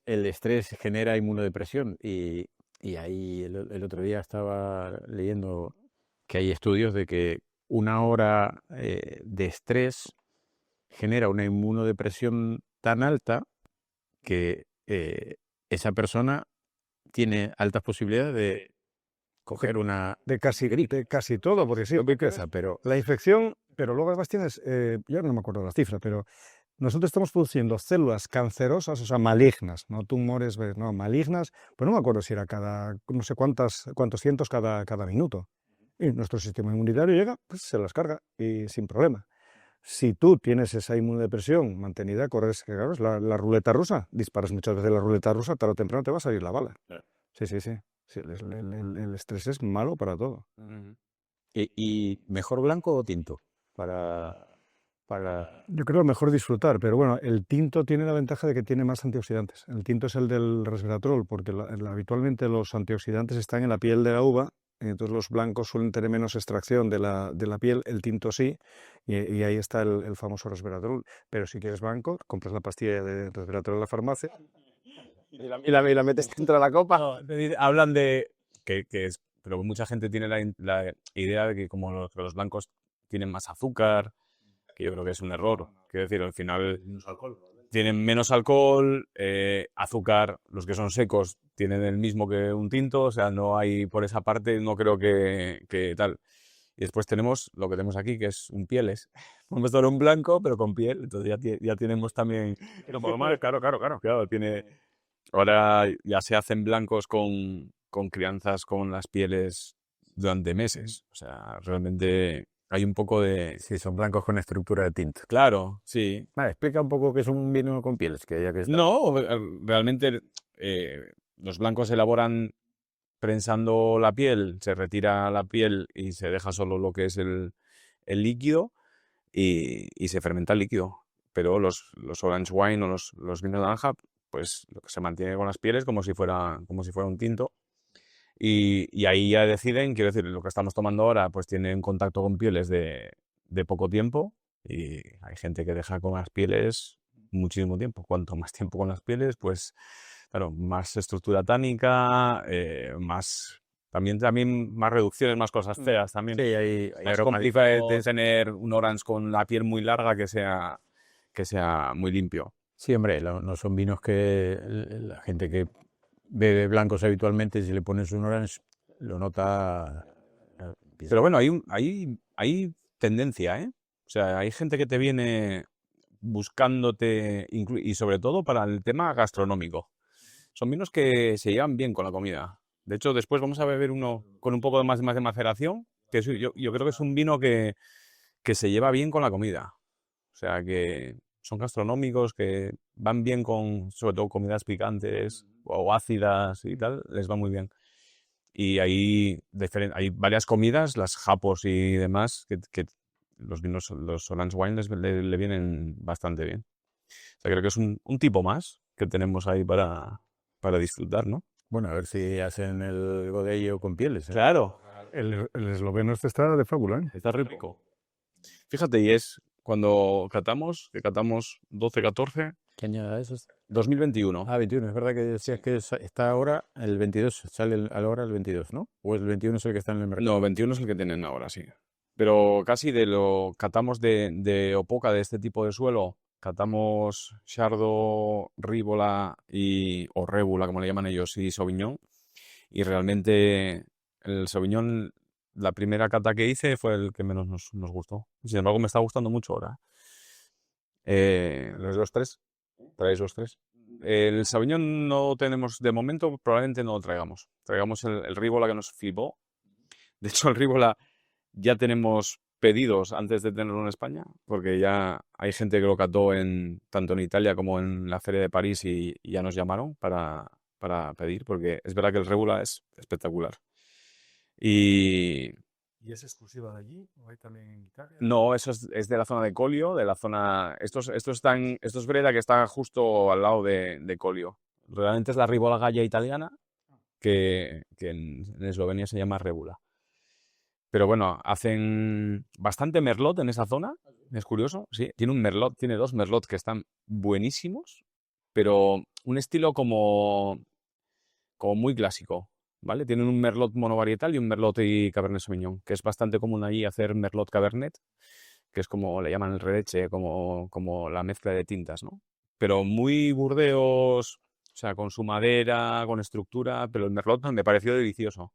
genera inmunodepresión y ahí el otro día estaba leyendo que hay estudios de que 1 hora de estrés genera una inmunodepresión tan alta que esa persona tiene altas posibilidades de coger una De casi todo, porque sí, pero la infección, pero luego además tienes, yo no me acuerdo las cifras, pero nosotros estamos produciendo células cancerosas, o sea, malignas, no tumores, no, malignas, pues no me acuerdo si era no sé cuántos cientos cada minuto. Y nuestro sistema inmunitario llega, pues se las carga y sin problema. Si tú tienes esa inmunodepresión mantenida, corres, claro, es la ruleta rusa, disparas muchas veces la ruleta rusa, tarde o temprano te va a salir la bala. Sí. Sí, el estrés es malo para todo. ¿Y mejor blanco o tinto? Para Yo creo mejor disfrutar, pero bueno, el tinto tiene la ventaja de que tiene más antioxidantes. El tinto es el del resveratrol, porque habitualmente los antioxidantes están en la piel de la uva, entonces los blancos suelen tener menos extracción de la piel, el tinto sí, y ahí está el famoso resveratrol. Pero si quieres blanco, compras la pastilla de resveratrol en la farmacia. Y la metes dentro de la copa. No, hablan de pero mucha gente tiene la idea de que como los blancos tienen más azúcar, que yo creo que es un error. Quiero decir, al final tienen menos alcohol, azúcar, los que son secos tienen el mismo que un tinto, o sea, no hay por esa parte, no creo que tal. Y después tenemos lo que tenemos aquí, que es un pieles. Hemos dado un blanco, pero con piel, entonces ya tenemos también... Claro, tiene... Ahora ya se hacen blancos con crianzas con las pieles durante meses. O sea, realmente hay un poco de... Sí, son blancos con estructura de tinto. Claro, sí. Vale, explica un poco qué es un vino con pieles, que ya que está. No, realmente los blancos se elaboran prensando la piel, se retira la piel y se deja solo lo que es el líquido y se fermenta el líquido. Pero los orange wine o los vinos de naranja, pues lo que se mantiene con las pieles como si fuera un tinto. Y ahí ya deciden, quiero decir, lo que estamos tomando ahora pues tiene un contacto con pieles de poco tiempo y hay gente que deja con las pieles muchísimo tiempo. Cuanto más tiempo con las pieles, pues claro, más estructura tánica, también más reducciones, más cosas feas también. Sí, hay Es complicado de tener un orange con la piel muy larga que sea muy limpio. Sí, hombre, no son vinos que la gente que bebe blancos habitualmente, si le pones un orange, lo nota. Pero bueno, hay tendencia, ¿eh? O sea, hay gente que te viene buscándote, y sobre todo para el tema gastronómico. Son vinos que se llevan bien con la comida. De hecho, después vamos a beber uno con un poco más de maceración, que yo creo que es un vino que se lleva bien con la comida. O sea, que son gastronómicos, que van bien con, sobre todo, comidas picantes o ácidas y tal, les va muy bien. Y hay varias comidas, las japos y demás, que los vinos, los orange wine le vienen bastante bien. O sea, creo que es un tipo más que tenemos ahí para disfrutar, ¿no? Bueno, a ver si hacen el Godello con pieles. Claro, El esloveno este está de fábula, ¿eh? está rico. Fíjate, y es cuando que catamos 12, 14, ¿Qué año es eso? 2021. Ah, 21, es verdad que decías que está ahora el 22, sale ahora el 22, ¿no? ¿O el 21 es el que está en el mercado? No, 21 es el que tienen ahora, sí. Pero casi catamos de Opoca, de este tipo de suelo, catamos Chardo, Ríbola o Rébula, como le llaman ellos, y Sauvignon. Y realmente el Sauvignon, la primera cata que hice fue el que menos nos gustó. Sin embargo, me está gustando mucho ahora. ¿Los dos tres? ¿Traéis los tres? El Sauvignon no tenemos de momento, probablemente no lo traigamos. Traigamos el Ríbola que nos flipó. De hecho, el Ríbola ya tenemos pedidos antes de tenerlo en España, porque ya hay gente que lo cató tanto en Italia como en la Feria de París y ya nos llamaron para pedir, porque es verdad que el Ríbola es espectacular. ¿Y es exclusiva de allí o hay también en Italia? No, eso es de la zona de Collio, de la zona... Esto es vereda que está justo al lado de Collio. Realmente es la Ribola Galla italiana, que en Eslovenia se llama Rébula. Pero bueno, hacen bastante merlot en esa zona, es curioso, sí. Tiene dos merlot que están buenísimos, pero un estilo como muy clásico, ¿vale? Tienen un merlot monovarietal y un merlot y cabernet sauvignon, que es bastante común allí hacer merlot cabernet, que es como le llaman el redeche, como la mezcla de tintas, ¿no? Pero muy Burdeos, o sea, con su madera, con estructura, pero el merlot me pareció delicioso.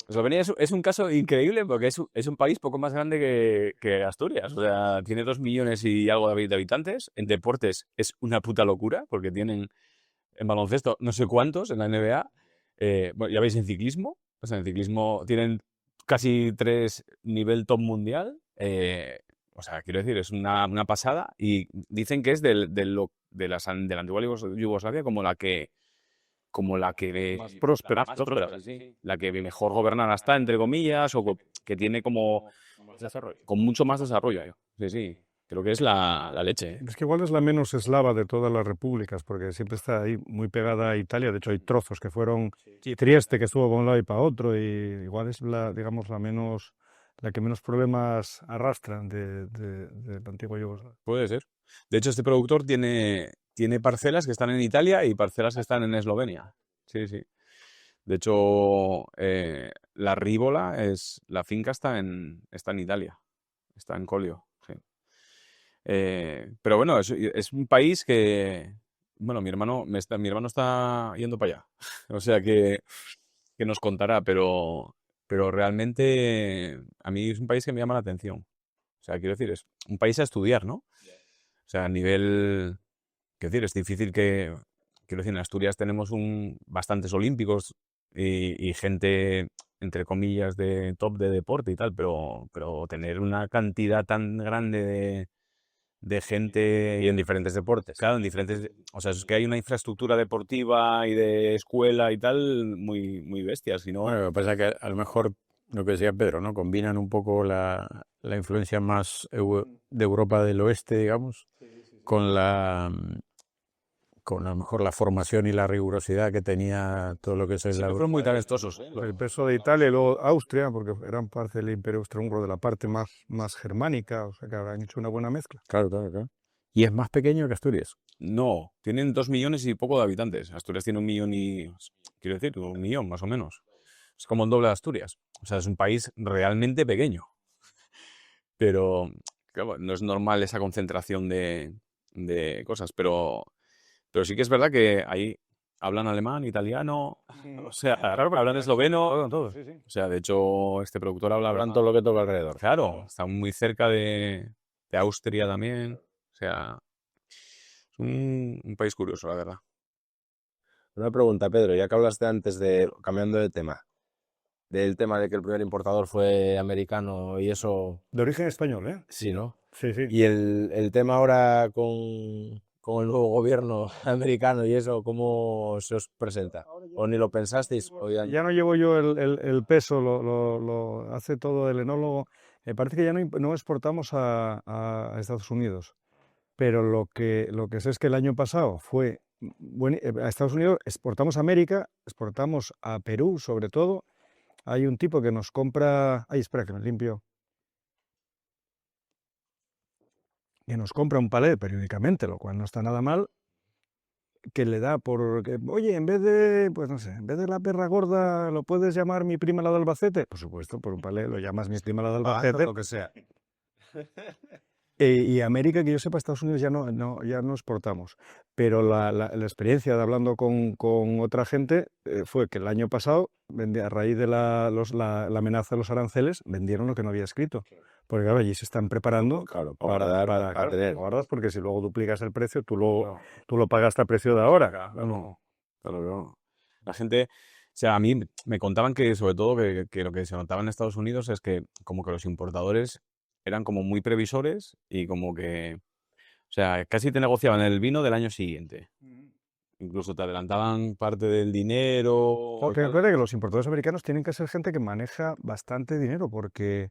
Eslovenia es un caso increíble porque es un país poco más grande que Asturias. O sea, tiene 2 millones y algo de habitantes. En deportes es una puta locura porque tienen en baloncesto no sé cuántos en la NBA. Bueno, ya veis en ciclismo. O sea, en ciclismo tienen casi 3 nivel top mundial. O sea, quiero decir, es una pasada. Y dicen que es de la antigua Yugoslavia como la que Más próspera. sí. La que mejor gobernada está, entre comillas, o que tiene como Desarrollo. con mucho más desarrollo. Sí, sí. creo que es la leche, ¿eh? Es que igual es la menos eslava de todas las repúblicas, porque siempre está ahí muy pegada a Italia. De hecho, hay trozos que fueron Trieste, que estuvo para un lado y para otro, y igual es digamos, la que menos problemas arrastran de la antigua Yugoslavia. Puede ser. De hecho, este productor tiene parcelas que están en Italia y parcelas que están en Eslovenia. Sí, sí. De hecho, la Rívola la finca está en Italia, está en Collio, sí. Pero bueno, es un país que, bueno, mi hermano está yendo para allá, o sea que nos contará, pero realmente a mí es un país que me llama la atención. O sea, quiero decir, es un país a estudiar, ¿no? O sea, a nivel, quiero decir, es difícil quiero decir, en Asturias tenemos bastantes olímpicos y gente, entre comillas, de top de deporte y tal, pero tener una cantidad tan grande de gente, Y en diferentes deportes. claro, en diferentes, o sea, es que hay una infraestructura deportiva y de escuela y tal muy, muy bestia, si no, Bueno, lo que pasa es que a lo mejor, lo que decía Pedro, ¿no? Combinan un poco la influencia más de Europa del Oeste, digamos, con con a lo mejor la formación y la rigurosidad que tenía todo lo que es sí, la que fueron muy talentosos, ¿eh? El peso de Italia y luego Austria, porque eran parte del Imperio Austrohúngaro, de la parte más germánica, o sea que habrán hecho una buena mezcla. Claro, claro, claro. Y es más pequeño que Asturias. No, tienen 2 millones y poco de habitantes. Asturias tiene 1 millón quiero decir, 1 millón más o menos. Es como el doble de Asturias. O sea, es un país realmente pequeño. Pero claro, no es normal esa concentración de cosas. Pero sí que es verdad que ahí hablan alemán, italiano, o sea, hablan esloveno. Todo, sí, sí. O sea, de hecho, este productor Hablan todo lo que toca alrededor. Claro, está muy cerca de Austria también. O sea, es un país curioso, la verdad. Una pregunta, Pedro, ya que hablaste antes cambiando de tema, del tema de que el primer importador fue americano y eso, De origen español, ¿eh? sí, ¿no? Sí, sí. Y el tema ahora con el nuevo gobierno americano y eso, ¿cómo se os presenta? ¿O ni lo pensasteis? O Ya no llevo yo el peso, lo hace todo el enólogo. Me parece que ya no exportamos a Estados Unidos, pero lo que sé es que el año pasado fue, a Estados Unidos exportamos a América, exportamos a Perú sobre todo. Hay un tipo que nos compra, ay, espera que me limpio, que nos compra un palet periódicamente, lo cual no está nada mal, que le da oye, en vez de, pues no sé, en vez de la perra gorda, ¿lo puedes llamar mi prima la de Albacete? Por supuesto, por un palé lo llamas mi prima la de Albacete. lo que sea. Y América, que yo sepa, Estados Unidos ya no exportamos. Pero la experiencia de hablando con otra gente fue que el año pasado, a raíz de la amenaza de los aranceles, vendieron lo que no había escrito. Porque claro, allí se están preparando Claro, para tener. guardas, porque si luego duplicas el precio, tú lo pagas a precio de ahora. Claro, claro. La gente, o sea, a mí me contaban que sobre todo que lo que se notaba en Estados Unidos es que como que los importadores eran como muy previsores y como que, o sea, casi te negociaban el vino del año siguiente. Incluso te adelantaban parte del dinero. Porque recuerda que los importadores americanos tienen que ser gente que maneja bastante dinero, porque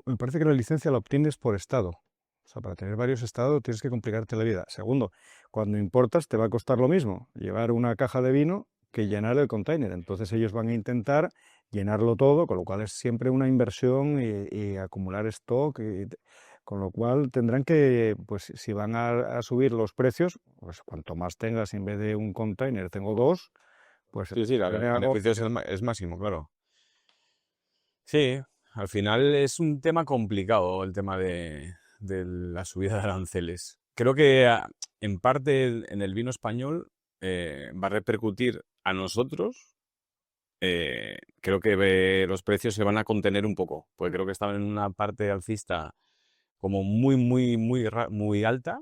me parece que la licencia la obtienes por estado. O sea, para tener varios estados tienes que complicarte la vida. Segundo, cuando importas te va a costar lo mismo llevar una caja de vino que llenar el container. Entonces ellos van a intentar llenarlo todo, con lo cual es siempre una inversión y acumular stock. Con lo cual tendrán que, pues si van a subir los precios, pues cuanto más tengas, en vez de un container tengo dos, pues Sí, el beneficio es máximo, claro. Sí, al final es un tema complicado el tema de la subida de aranceles. Creo que en parte en el vino español va a repercutir a nosotros. Creo que los precios se van a contener un poco, porque creo que estaban en una parte alcista como muy, muy, muy, muy alta.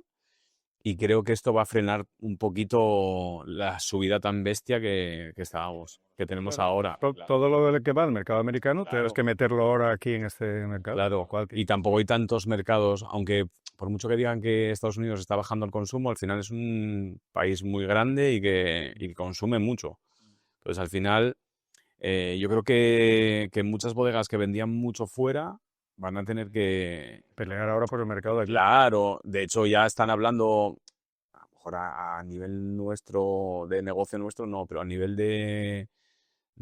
Y creo que esto va a frenar un poquito la subida tan bestia que tenemos ahora. Todo lo que va al mercado americano, tienes que meterlo ahora aquí en este mercado. Claro, y tampoco hay tantos mercados, aunque por mucho que digan que Estados Unidos está bajando el consumo, al final es un país muy grande y que consume mucho. Entonces, al final, yo creo que muchas bodegas que vendían mucho fuera van a tener que... Pelear ahora por el mercado de aquí. Claro, de hecho ya están hablando, a lo mejor a nivel nuestro, de negocio nuestro, no, pero a nivel de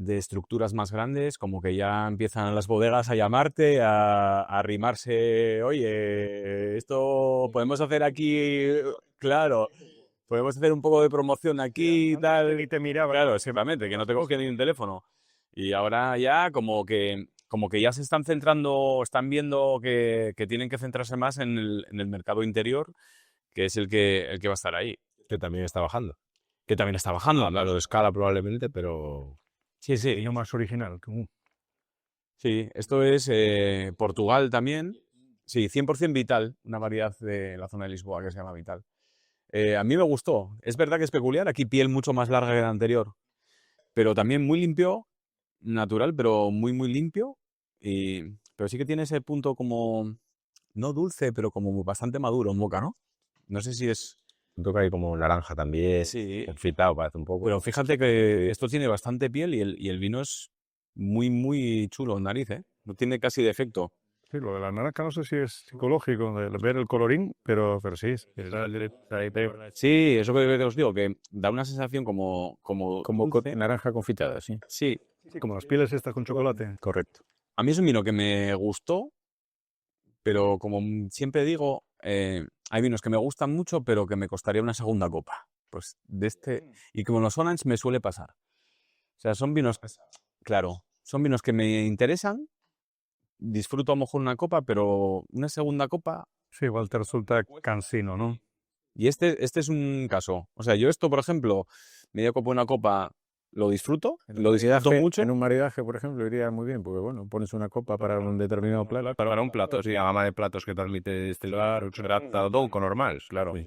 estructuras más grandes, como que ya empiezan las bodegas a llamarte, a arrimarse, oye, esto podemos hacer aquí, claro, podemos hacer un poco de promoción aquí y tal. Y te miraba. Claro, exactamente, que no te cogen ni un teléfono. Y ahora ya como que ya se están centrando, están viendo que tienen que centrarse más en el mercado interior, que es el que va a estar ahí. Que también está bajando. Que también está bajando. Claro, de escala probablemente, pero... Sí, sí. Diseño más original. Sí, esto es Portugal también. Sí, 100% Vital, una variedad de la zona de Lisboa que se llama Vital. A mí me gustó. Es verdad que es peculiar, aquí piel mucho más larga que la anterior, pero también muy limpio, natural, pero muy, muy limpio. Pero sí que tiene ese punto como, no dulce, pero como bastante maduro en boca, ¿no? No sé si es... Toca ahí como naranja también. Sí, Enfritado parece un poco. pero fíjate que esto tiene bastante piel y el vino es muy, muy chulo en nariz, ¿eh? No tiene casi defecto. Sí, lo de la naranja no sé si es psicológico, de ver el colorín, pero sí. Sí, eso que os digo, que da una sensación como dulce. naranja confitada, sí. Sí, Sí, como las pieles estas con chocolate. Correcto. a mí es un vino que me gustó, pero como siempre digo, hay vinos que me gustan mucho, pero que me costaría una segunda copa. Pues de este, y como los Orange me suele pasar. O sea, son vinos, claro, son vinos que me interesan, disfruto a lo mejor una copa, pero una segunda copa. Sí, igual te resulta cansino, ¿no? Y este es un caso. O sea, yo esto, por ejemplo, media copa, una copa, lo disfruto mucho. En un maridaje, por ejemplo, iría muy bien, porque bueno, pones una copa para un determinado plato. Para un plato, sí, la gama de platos que transmite este lugar, todo con normal, claro. Sí.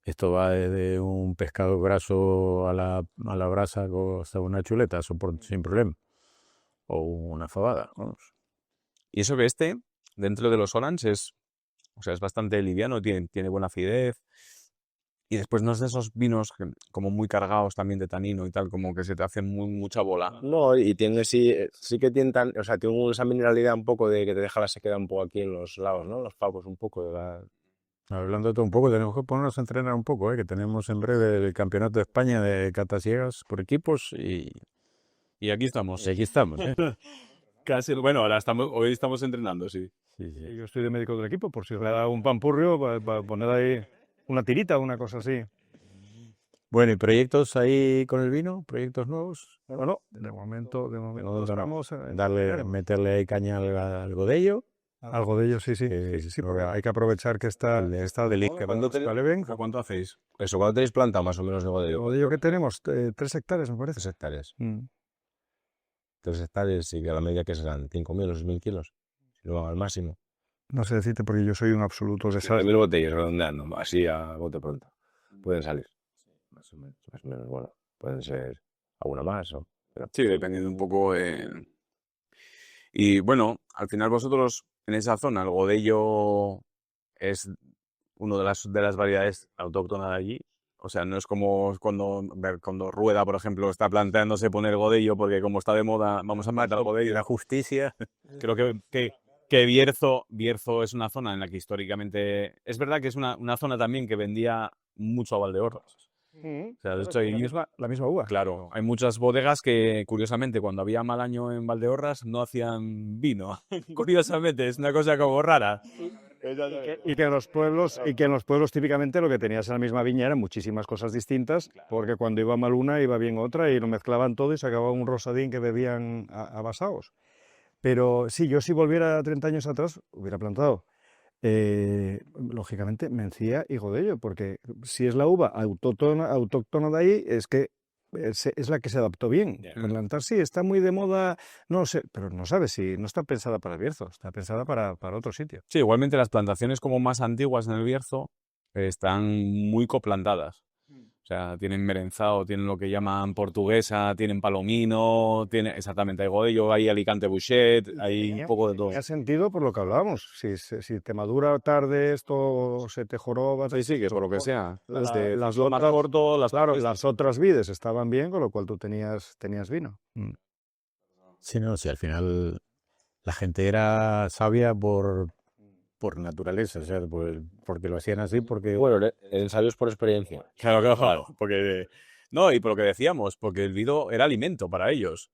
Esto va desde un pescado graso a la brasa hasta una chuleta, sin problema. O una fabada, vamos. Y eso que dentro de los Orange, o sea, es bastante liviano, tiene buena acidez. Y después no es de esos vinos como muy cargados también de tanino y tal, como que se te hacen mucha bola. No, y tiene sí que tiene o sea, tiene esa mineralidad un poco de que te deja la sequedad un poco aquí en los lados, ¿no? Los pavos un poco de la... Hablando de todo un poco, tenemos que ponernos a entrenar un poco, que tenemos en breve el Campeonato de España de catas ciegas por equipos Y aquí estamos. y aquí estamos. Casi, bueno, hoy estamos entrenando, sí. Sí, sí. Yo estoy de médico del equipo, por si le da un pampurrio, para poner ahí una tirita o una cosa así. Bueno, ¿y proyectos ahí con el vino? ¿Proyectos nuevos? Bueno, de momento No. estamos Meterle ahí caña al godello. algo de ello, sí. Sí, Porque hay que aprovechar que está del vale bien. ¿Cuánto hacéis? Eso, ¿cuándo tenéis planta más o menos de El godello? godello que tenemos, 3 hectáreas, me parece. 3 hectáreas. Mm. 3 hectáreas y que a la media que serán 5.000 o 6.000 kilos. Si lo van al máximo. No sé decirte porque yo soy un absoluto desastre. 7.000 botellas redondeando, así a bote pronto. Pueden salir. Más o menos, bueno. Pueden ser alguna más. Pero... Sí, dependiendo un poco. Y bueno, al final vosotros en esa zona, el godello es una de las variedades autóctonas de allí. O sea, no es como cuando Rueda, por ejemplo, está planteándose poner godello porque como está de moda, vamos a matar el godello. La justicia. Creo que Bierzo es una zona en la que históricamente... Es verdad que es una zona también que vendía mucho a Valdeorras. O sea, de hecho, La misma uva. claro, hay muchas bodegas que, curiosamente, cuando había mal año en Valdeorras, no hacían vino. Curiosamente, es una cosa como rara. Y que en los pueblos típicamente lo que tenías en la misma viña eran muchísimas cosas distintas, porque cuando iba mal una iba bien otra y lo mezclaban todo y se acababa un rosadín que bebían a vasaos. Pero sí, yo si volviera 30 años atrás hubiera plantado lógicamente Mencía y Godello, porque si es la uva autóctona de ahí, es que es la que se adaptó bien. Plantar sí, está muy de moda, no sé, pero no sabes si no está pensada para el Bierzo, está pensada para otro sitio. Sí, igualmente las plantaciones como más antiguas en el Bierzo están muy coplantadas. O sea, tienen merenzado, tienen lo que llaman portuguesa, tienen palomino, exactamente, hay godello, hay Alicante Bouchet, hay un poco de todo. Tiene sentido por lo que hablábamos. Si te madura tarde esto, se te joroba. Sí, que por lo que sea. Las Más otras, corto, claro, las otras vides estaban bien, con lo cual tú tenías vino. Sí, no, sí, al final la gente era sabia por naturaleza, o sea, porque lo hacían así, porque Bueno, eran sabios por experiencia. Claro, porque... No, y por lo que decíamos, porque el vino era alimento para ellos.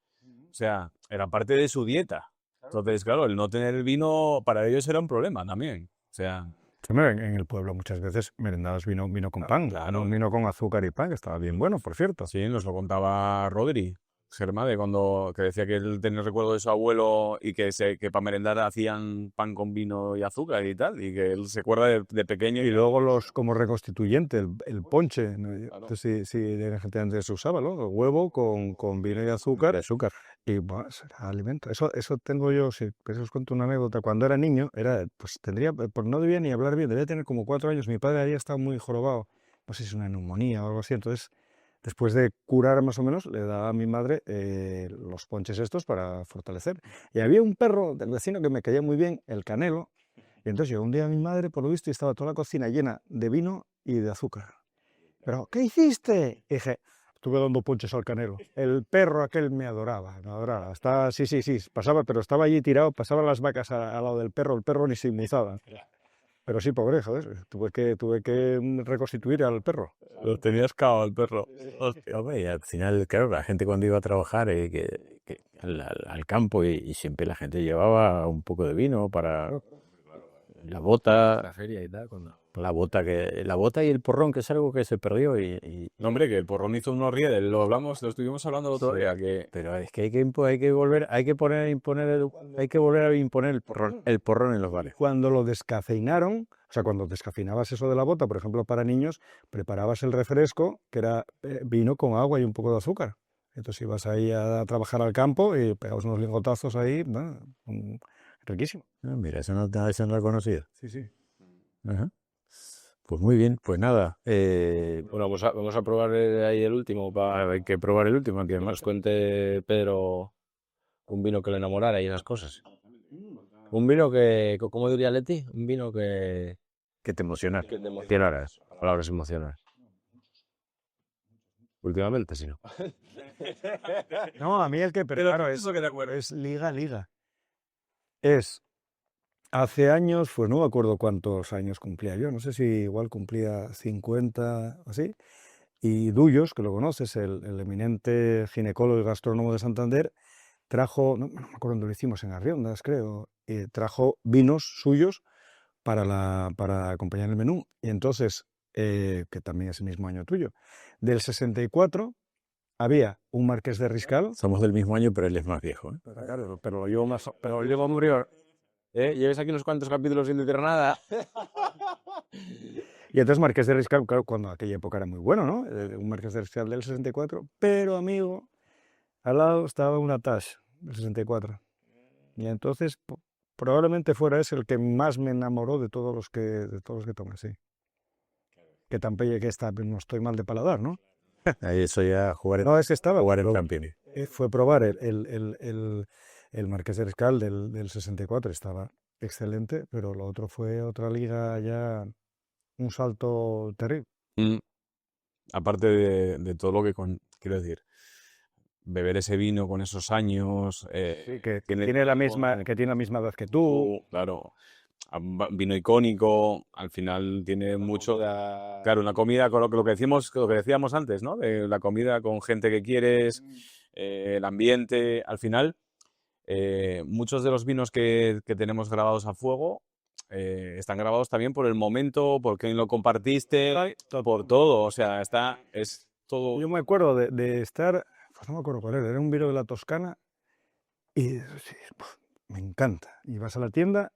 O sea, era parte de su dieta. Entonces, claro, el no tener vino para ellos era un problema también. O sea, Hombre, en el pueblo muchas veces merendabas vino con pan, claro. un vino con azúcar y pan, que estaba bien bueno, por cierto. sí, nos lo contaba Rodri, Germán, que decía que él tenía el recuerdo de su abuelo y que para merendar hacían pan con vino y azúcar y tal, y que él se acuerda de pequeño Y luego como reconstituyente, el ponche, ¿no? Entonces, sí, de gente antes se usaba, ¿no? El huevo con vino y azúcar. Y bueno, eso era alimento. Eso tengo yo, si pues os cuento una anécdota. Cuando era niño, pues pues no debía ni hablar bien, debía tener como 4 años. Mi padre había estado muy jorobado, no sé si es una neumonía o algo así. Entonces, después de curar más o menos, le daba a mi madre los ponches estos para fortalecer. Y había un perro del vecino que me caía muy bien, el Canelo. Y entonces llegó un día mi madre, por lo visto, y estaba toda la cocina llena de vino y de azúcar. Pero, ¿qué hiciste? Y dije, estuve dando ponches al Canelo. El perro aquel me adoraba, me adoraba. Sí, pasaba, pero estaba allí tirado, pasaban las vacas al lado del perro, el perro ni se inmutaba. Pero sí, pobre, joder, tuve que reconstituir al perro. lo tenías cao al perro. hostia, hombre, y al final, claro, la gente cuando iba a trabajar al campo y siempre la gente llevaba un poco de vino para la bota, La feria y tal. la bota y el porrón, que es algo que se perdió No, hombre, que el porrón hizo unos rieles, lo estuvimos hablando el otro día, que... pero es que hay que volver, hay que volver a imponer el porrón en los bares. Cuando lo descafeinaron, o sea, cuando descafeinabas eso de la bota, por ejemplo, para niños, preparabas el refresco, que era vino con agua y un poco de azúcar. Entonces ibas ahí a trabajar al campo y pegabas unos lingotazos ahí, bueno, riquísimo. Ah, mira, eso no lo he conocido. Sí. Ajá. Pues muy bien, pues nada. Bueno, vamos a probar ahí el último para Hay que probar el último, que que nos cuente Pedro un vino que le enamorara y esas cosas. Un vino que, ¿cómo diría Leti? Un vino que te emociona. te emocionaras. Palabras emocionadas. Últimamente, si no. No, a mí el que preparo eso que te acuerdas. es liga. Hace años, pues no me acuerdo cuántos años cumplía yo, no sé si igual cumplía 50 o así, y Duyos, que lo conoces, el eminente ginecólogo y gastrónomo de Santander, trajo, no me acuerdo dónde lo hicimos, en Arriondas, creo, trajo vinos suyos para acompañar el menú. Y entonces, que también es el mismo año tuyo, del 64 había un Marqués de Riscal. Somos del mismo año, pero él es más viejo, ¿eh? Pero yo murió. Lleves aquí unos cuantos capítulos sin decir nada. Y entonces Marqués de Riscal, claro, cuando aquella época era muy bueno, ¿no? Un Marqués de Riscal del 64, pero amigo, al lado estaba una Tash del 64. Y entonces probablemente fuera ese el que más me enamoró de todos los que tomé, sí. Que tampoco no estoy mal de paladar, ¿no? Ahí eso ya No, es que estaba. jugar en Champions. Fue probar el Marqués de Riscal del 64, estaba excelente, pero lo otro fue otra liga ya, un salto terrible. Aparte de todo lo que quiero decir, beber ese vino con esos años... Sí, que tiene la misma edad que tú. Claro, vino icónico, al final tiene mucho... Claro, una comida con lo que decíamos antes, ¿no? De la comida con gente que quieres, el ambiente, al final... muchos de los vinos que tenemos grabados a fuego están grabados también por el momento, por quién lo compartiste, por todo. O sea, es todo. Yo me acuerdo de estar, pues no me acuerdo cuál era un vino de la Toscana y sí, me encanta. Y vas a la tienda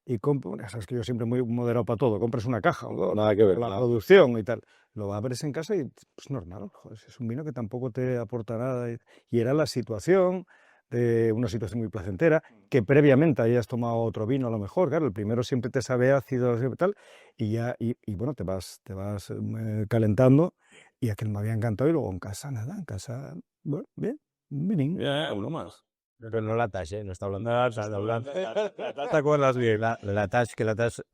y compras, sabes que yo siempre muy moderado para todo, compras una caja o dos, Nada que ver. la producción y tal. Lo abres en casa y pues normal, joder, es un vino que tampoco te aporta nada. Y era la situación, de una situación muy placentera, que previamente hayas tomado otro vino a lo mejor, claro, el primero siempre te sabe ácido y tal, y bueno, te vas calentando, y aquel me había encantado, y luego en casa nada, bueno, bien, un vinín. Uno más. Pero no la Tash, no está hablando. ¿Te acuerdas bien? La Tash,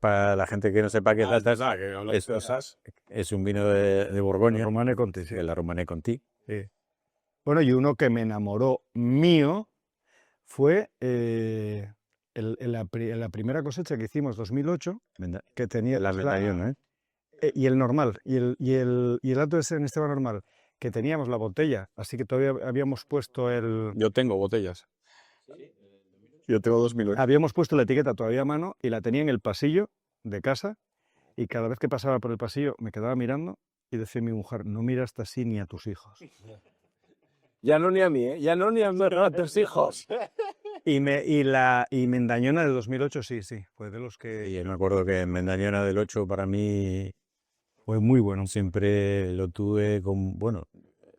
para la gente que no sepa qué es la Tash, es un vino de Borgoña. Romane Conti, sí. La Romanée Conti. Sí. Bueno, y uno que me enamoró mío fue en la primera cosecha que hicimos, 2008, que tenía La medallona, ¿eh? y el normal, y el Alto de San Esteban normal, que teníamos la botella, así que todavía habíamos puesto Yo tengo botellas. Yo tengo 2008. habíamos puesto la etiqueta todavía a mano y la tenía en el pasillo de casa, y cada vez que pasaba por el pasillo me quedaba mirando y decía mi mujer, no miras así ni a tus hijos. Ya no ni a mí, ¿eh? Ya no ni a tus hijos. Y Mendañona de 2008, sí, fue de los que... Y me acuerdo que Mendañona del 8 para mí Fue muy bueno. siempre lo tuve con, bueno,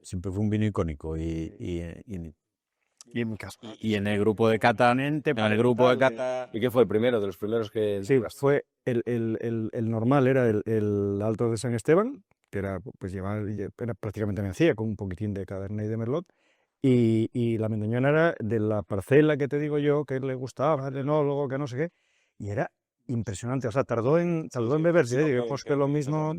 siempre fue un vino icónico y Y en mi caso. en el grupo de cata, en el grupo de cata, ¿Y qué fue el primero de los primeros que...? Sí, fue el normal, era el Alto de San Esteban, que era, pues, era prácticamente mencía, con un poquitín de Cabernet y de Merlot. Y la Mendañona era de la parcela que te digo yo, que le gustaba, el enólogo, que no sé qué. Y era impresionante. O sea, tardó en beberse. Digamos que lo mismo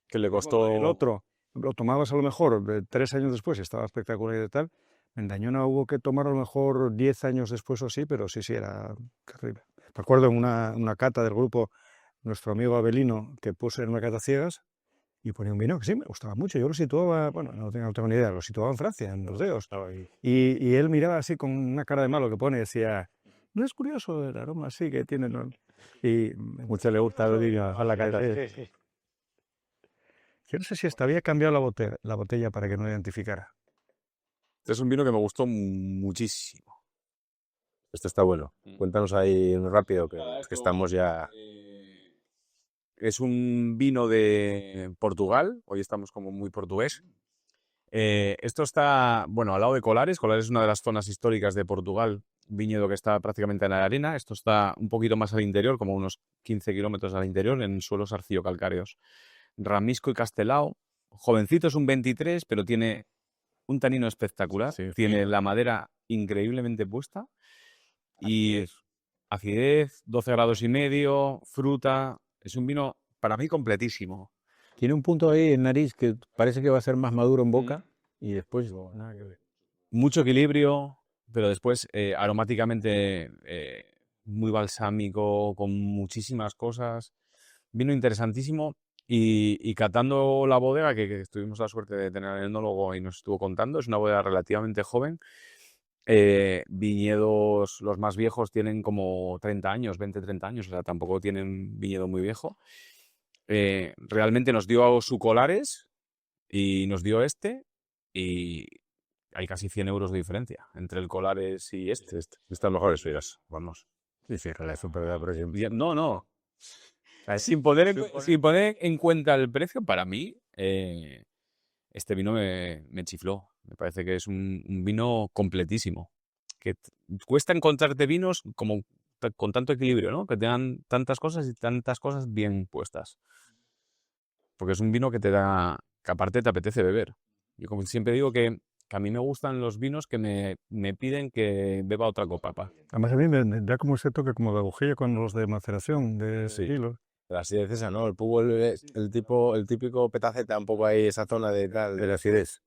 Que le el costó... otro. Lo tomabas a lo mejor 3 años después y estaba espectacular y tal. Mendañona hubo que tomar a lo mejor 10 años después o así, pero sí, era terrible. Me acuerdo en una cata del grupo, nuestro amigo Abelino, que puso en una cata ciegas y ponía un vino que sí me gustaba mucho. Yo lo situaba, bueno, no tengo ni idea, lo situaba en Francia, en Burdeos. Y él miraba así con una cara de malo que pone y decía, no es curioso el aroma así que tiene, ¿no? Y mucho le gusta el vino a la cata. sí. Yo no sé si hasta había cambiado la botella para que no identificara. Este es un vino que me gustó muchísimo. Este está bueno. Cuéntanos ahí rápido, que estamos ya... Es un vino de Portugal. Hoy estamos como muy portugués. Esto está, bueno, al lado de Colares. Colares es una de las zonas históricas de Portugal. Un viñedo que está prácticamente en la arena. Esto está un poquito más al interior, como unos 15 kilómetros al interior, en suelos arcillo-calcáreos. Ramisco y Castelao. Jovencito, es un 23, pero tiene un tanino espectacular. Sí, tiene la madera increíblemente puesta. Y acidez, 12 grados y medio, fruta. Es un vino para mí completísimo. Tiene un punto ahí en nariz que parece que va a ser más maduro en boca y después nada que ver. Mucho equilibrio, pero después aromáticamente muy balsámico, con muchísimas cosas. Vino interesantísimo. Y catando la bodega, que tuvimos la suerte de tener al enólogo y nos estuvo contando, es una bodega relativamente joven. Viñedos, los más viejos tienen como 30 años, 20, 30 años, o sea, tampoco tienen viñedo muy viejo. Realmente nos dio su Colares y nos dio este, y hay casi 100 euros de diferencia entre el Colares y este. Están mejores, dirás. Vamos. Sí, la superioridad, pero siempre. No. Sin poner en cuenta el precio, para mí, este vino me chifló. Me parece que es un vino completísimo. Que cuesta encontrarte vinos como con tanto equilibrio, ¿no? Que tengan tantas cosas y tantas cosas bien puestas. Porque es un vino que que aparte te apetece beber. Yo como siempre digo que a mí me gustan los vinos que me piden que beba otra copa, pa. Además a mí me da como ese toque como de agujilla con los de maceración, de Sí. hilos. La acidez esa, ¿no? El pugo, el típico petaceta, un poco ahí, esa zona de tal. De la acidez.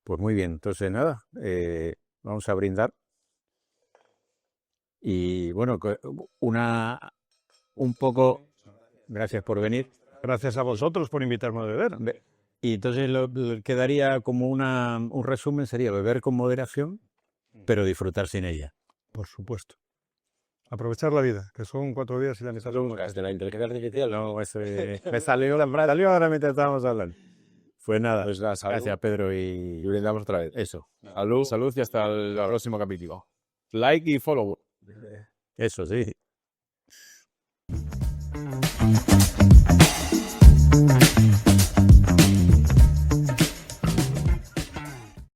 Pues muy bien, entonces nada, vamos a brindar. Y bueno, un poco, gracias por venir. Gracias a vosotros por invitarme a beber. Y entonces lo quedaría como un resumen, sería beber con moderación, pero disfrutar sin ella. Por supuesto. Aprovechar la vida, que son 4 días y la mitad. De la inteligencia artificial, ¿no? Me salió ahora mientras estábamos hablando. Pues nada, Pues nada, salud. gracias Pedro Y y brindamos otra vez. eso, Salud y hasta el próximo capítulo. Like y follow. eso sí.